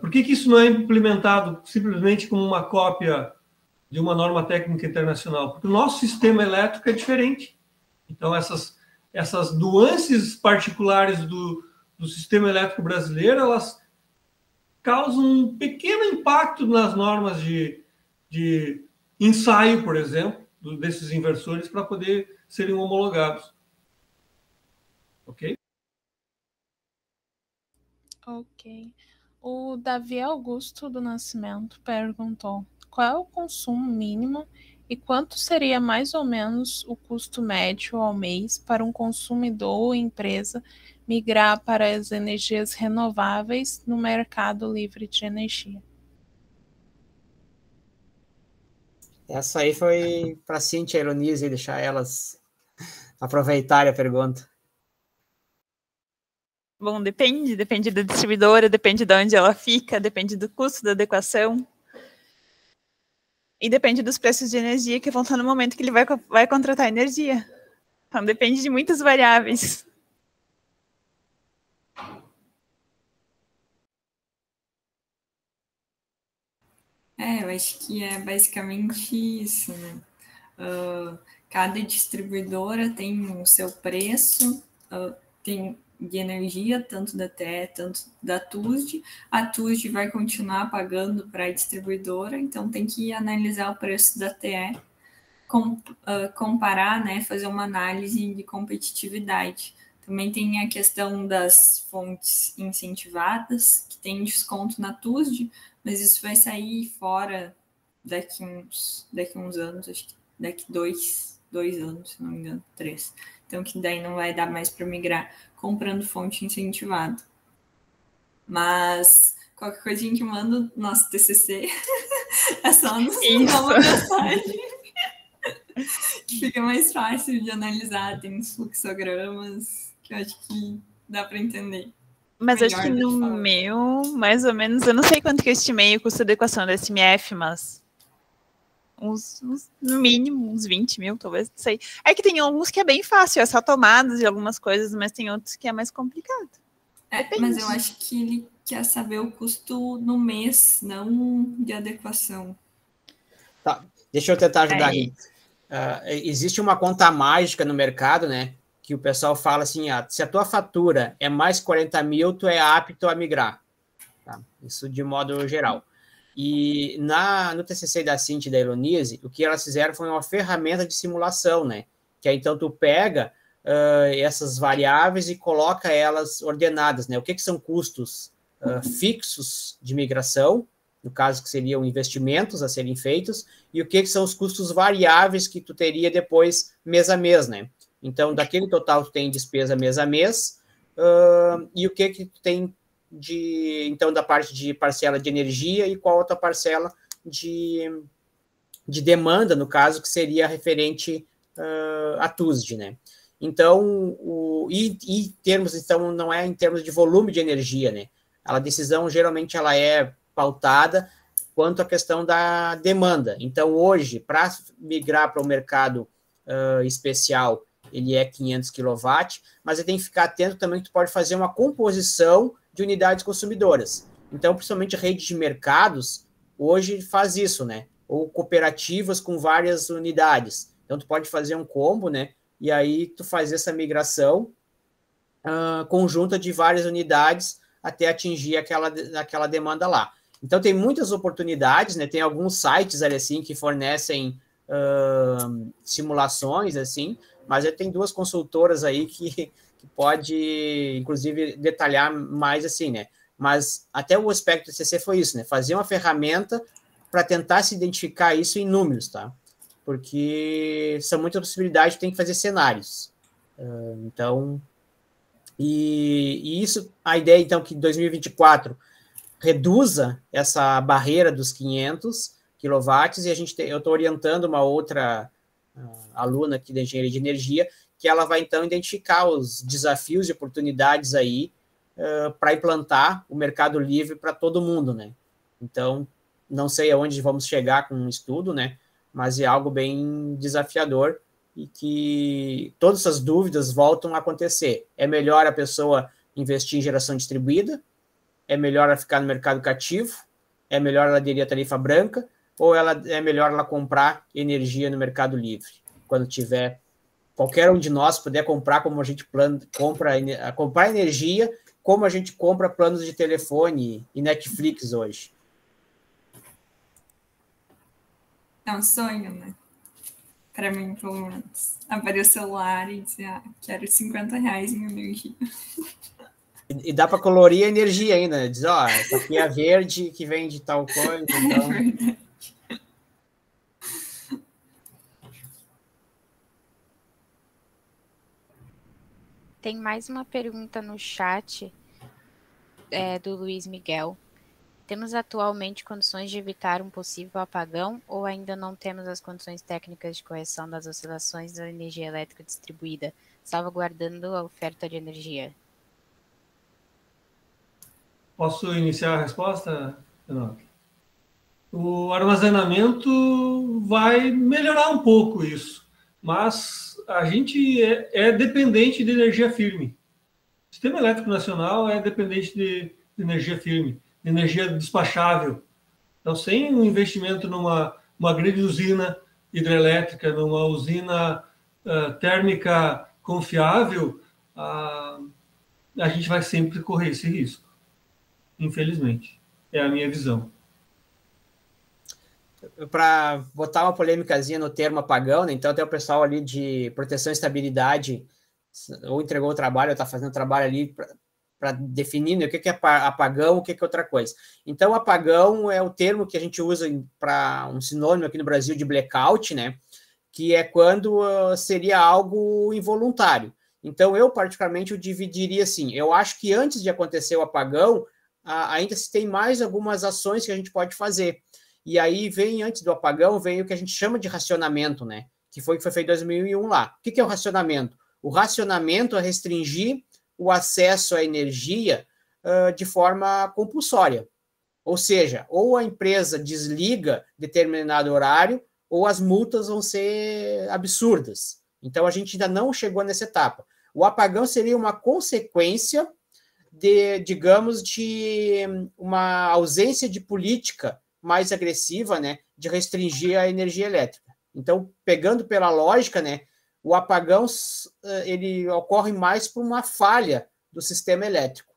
Por que isso não é implementado simplesmente como uma cópia de uma norma técnica internacional? Porque o nosso sistema elétrico é diferente. Então, essas nuances particulares do sistema elétrico brasileiro, elas causam um pequeno impacto nas normas de ensaio, por exemplo, desses inversores para poder serem homologados. Ok? Ok. O Davi Augusto do Nascimento perguntou: qual é o consumo mínimo e quanto seria mais ou menos o custo médio ao mês para um consumidor ou empresa migrar para as energias renováveis no mercado livre de energia? Essa aí foi para a Cíntia e a Elonise, deixar elas aproveitarem a pergunta. Bom, depende da distribuidora, depende de onde ela fica, depende do custo da adequação. E depende dos preços de energia que vão estar no momento que ele vai contratar energia. Então, depende de muitas variáveis. Eu acho que é basicamente isso, né? Cada distribuidora tem o seu preço, tem de energia, tanto da TE, tanto da TUSD. A TUSD vai continuar pagando para a distribuidora, então tem que analisar o preço da TE, comparar, né, fazer uma análise de competitividade. Também tem a questão das fontes incentivadas, que tem desconto na TUSD, mas isso vai sair fora daqui uns anos, acho que daqui dois anos, se não me engano, 3. Então, que daí não vai dar mais para migrar comprando fonte incentivada. Mas qualquer coisa a gente manda o nosso TCC. É só nos mandar uma mensagem. Que fica mais fácil de analisar. Tem os fluxogramas que eu acho que dá para entender. Mas acho que no meu, mais ou menos, eu não sei quanto que eu estimei o custo de adequação da SMF, mas no mínimo, uns 20 mil, talvez, não sei. É que tem alguns que é bem fácil, é só tomadas e algumas coisas, mas tem outros que é mais complicado. Mas eu acho que ele quer saber o custo no mês, não de adequação. Tá, deixa eu tentar ajudar aqui. Existe uma conta mágica no mercado, né? Que o pessoal fala assim, se a tua fatura é mais 40 mil, tu é apto a migrar. Tá? Isso de modo geral. E no TCC da Cíntia e da Elonise, o que elas fizeram foi uma ferramenta de simulação, né? Que aí, então, tu pega essas variáveis e coloca elas ordenadas, né? O que são custos fixos de migração, no caso que seriam investimentos a serem feitos, e o que são os custos variáveis que tu teria depois mês a mês, né? Então, daquele total, tu tem despesa mês a mês, e o que tu tem então, da parte de parcela de energia e qual a tua parcela de demanda, no caso, que seria referente a TUSD, né? Então, em termos, então, não é em termos de volume de energia, né? A decisão, geralmente, ela é pautada quanto à questão da demanda. Então, hoje, para migrar para o mercado especial, ele é 500 kW, mas você tem que ficar atento também que tu pode fazer uma composição de unidades consumidoras. Então, principalmente rede de mercados, hoje faz isso, né? Ou cooperativas com várias unidades. Então, tu pode fazer um combo, né? E aí tu faz essa migração conjunta de várias unidades até atingir aquela demanda lá. Então, tem muitas oportunidades, né? Tem alguns sites ali, assim, que fornecem simulações, assim, mas tem duas consultoras aí que pode, inclusive, detalhar mais, assim, né? Mas até o aspecto do CC foi isso, né? Fazer uma ferramenta para tentar se identificar isso em números, tá? Porque são muitas possibilidades, tem que fazer cenários. Então, e isso, a ideia, então, que 2024 reduza essa barreira dos 500 quilowatts, e eu estou orientando uma outra aluna aqui da Engenharia de Energia, que ela vai, então, identificar os desafios e oportunidades aí para implantar o mercado livre para todo mundo, né? Então, não sei aonde vamos chegar com um estudo, né? Mas é algo bem desafiador e que todas essas dúvidas voltam a acontecer. É melhor a pessoa investir em geração distribuída? É melhor ela ficar no mercado cativo? É melhor ela aderir à tarifa branca? Ou é melhor ela comprar energia no mercado livre? Quando tiver, qualquer um de nós puder comprar como a gente comprar energia, como a gente compra planos de telefone e Netflix hoje. É um sonho, né? Para mim, pelo menos. Abrir o celular e dizer, quero R$50 em energia. E dá para colorir a energia ainda, né? Diz, essa aqui é a verde que vem de tal coisa. Então... É verdade. Tem mais uma pergunta no chat do Luiz Miguel. Temos atualmente condições de evitar um possível apagão ou ainda não temos as condições técnicas de correção das oscilações da energia elétrica distribuída, salvaguardando a oferta de energia? Posso iniciar a resposta, Renato? O armazenamento vai melhorar um pouco isso, mas a gente é dependente de energia firme. O Sistema Elétrico Nacional é dependente de energia firme, de energia despachável. Então, sem um investimento numa grande usina hidrelétrica, numa usina térmica confiável, a gente vai sempre correr esse risco. Infelizmente. É a minha visão. Para botar uma polêmicazinha no termo apagão, né? Então tem o pessoal ali de proteção e estabilidade, ou entregou o trabalho, ou está fazendo o trabalho ali para definir, né, o que é apagão, o que é outra coisa. Então, apagão é o termo que a gente usa para um sinônimo aqui no Brasil de blackout, né? Que é quando seria algo involuntário. Então, eu particularmente eu dividiria assim, eu acho que antes de acontecer o apagão, ainda se tem mais algumas ações que a gente pode fazer. E aí vem, antes do apagão, vem o que a gente chama de racionamento, né? Que foi feito em 2001 lá. O que é o racionamento? O racionamento é restringir o acesso à energia de forma compulsória. Ou seja, ou a empresa desliga determinado horário, ou as multas vão ser absurdas. Então, a gente ainda não chegou nessa etapa. O apagão seria uma consequência digamos, de uma ausência de política mais agressiva, né, de restringir a energia elétrica. Então, pegando pela lógica, né, o apagão ele ocorre mais por uma falha do sistema elétrico.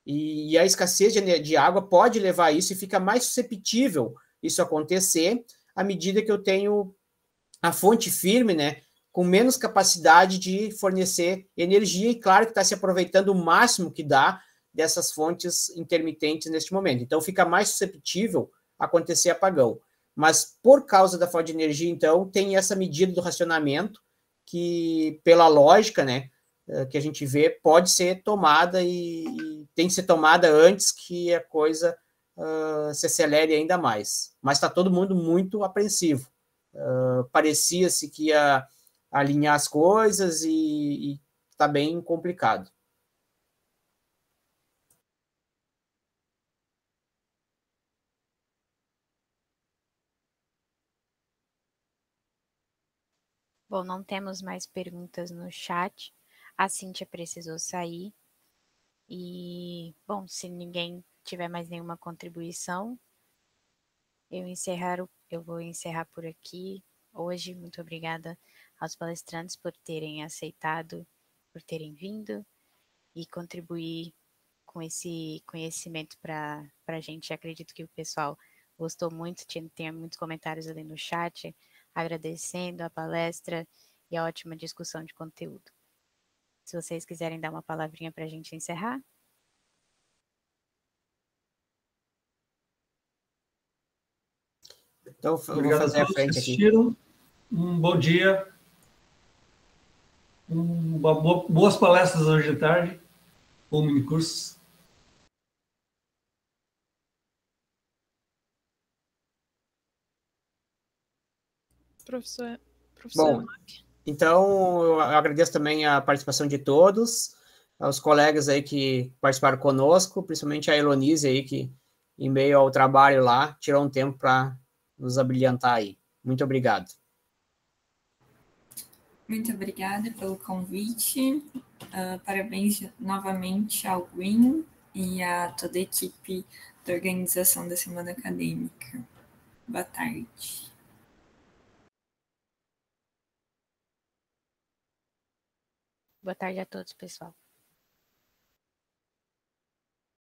E a escassez de água pode levar a isso e fica mais susceptível isso acontecer à medida que eu tenho a fonte firme, né, com menos capacidade de fornecer energia, e claro que está se aproveitando o máximo que dá dessas fontes intermitentes neste momento. Então, fica mais suscetível a acontecer apagão. Mas, por causa da falta de energia, então, tem essa medida do racionamento, que, pela lógica, né, que a gente vê, pode ser tomada e tem que ser tomada antes que a coisa se acelere ainda mais. Mas está todo mundo muito apreensivo. Parecia-se que ia alinhar as coisas e está bem complicado. Bom, não temos mais perguntas no chat. A Cíntia precisou sair. E, bom, se ninguém tiver mais nenhuma contribuição, eu vou encerrar por aqui hoje. Muito obrigada aos palestrantes por terem aceitado, por terem vindo e contribuir com esse conhecimento para a gente. Acredito que o pessoal gostou muito, tem muitos comentários ali no chat, agradecendo a palestra e a ótima discussão de conteúdo. Se vocês quiserem dar uma palavrinha para a gente encerrar. Então, eu vou fazer a frente aqui. Assistiram. Um bom dia. Boas palestras hoje de tarde, ou minicursos. Professor Bom, então eu agradeço também a participação de todos, aos colegas aí que participaram conosco, principalmente a Elonise aí, que em meio ao trabalho lá, tirou um tempo para nos abrilhantar aí. Muito obrigado. Muito obrigada pelo convite. Parabéns novamente ao Green e a toda a equipe da organização da Semana Acadêmica. Boa tarde. Boa tarde a todos, pessoal.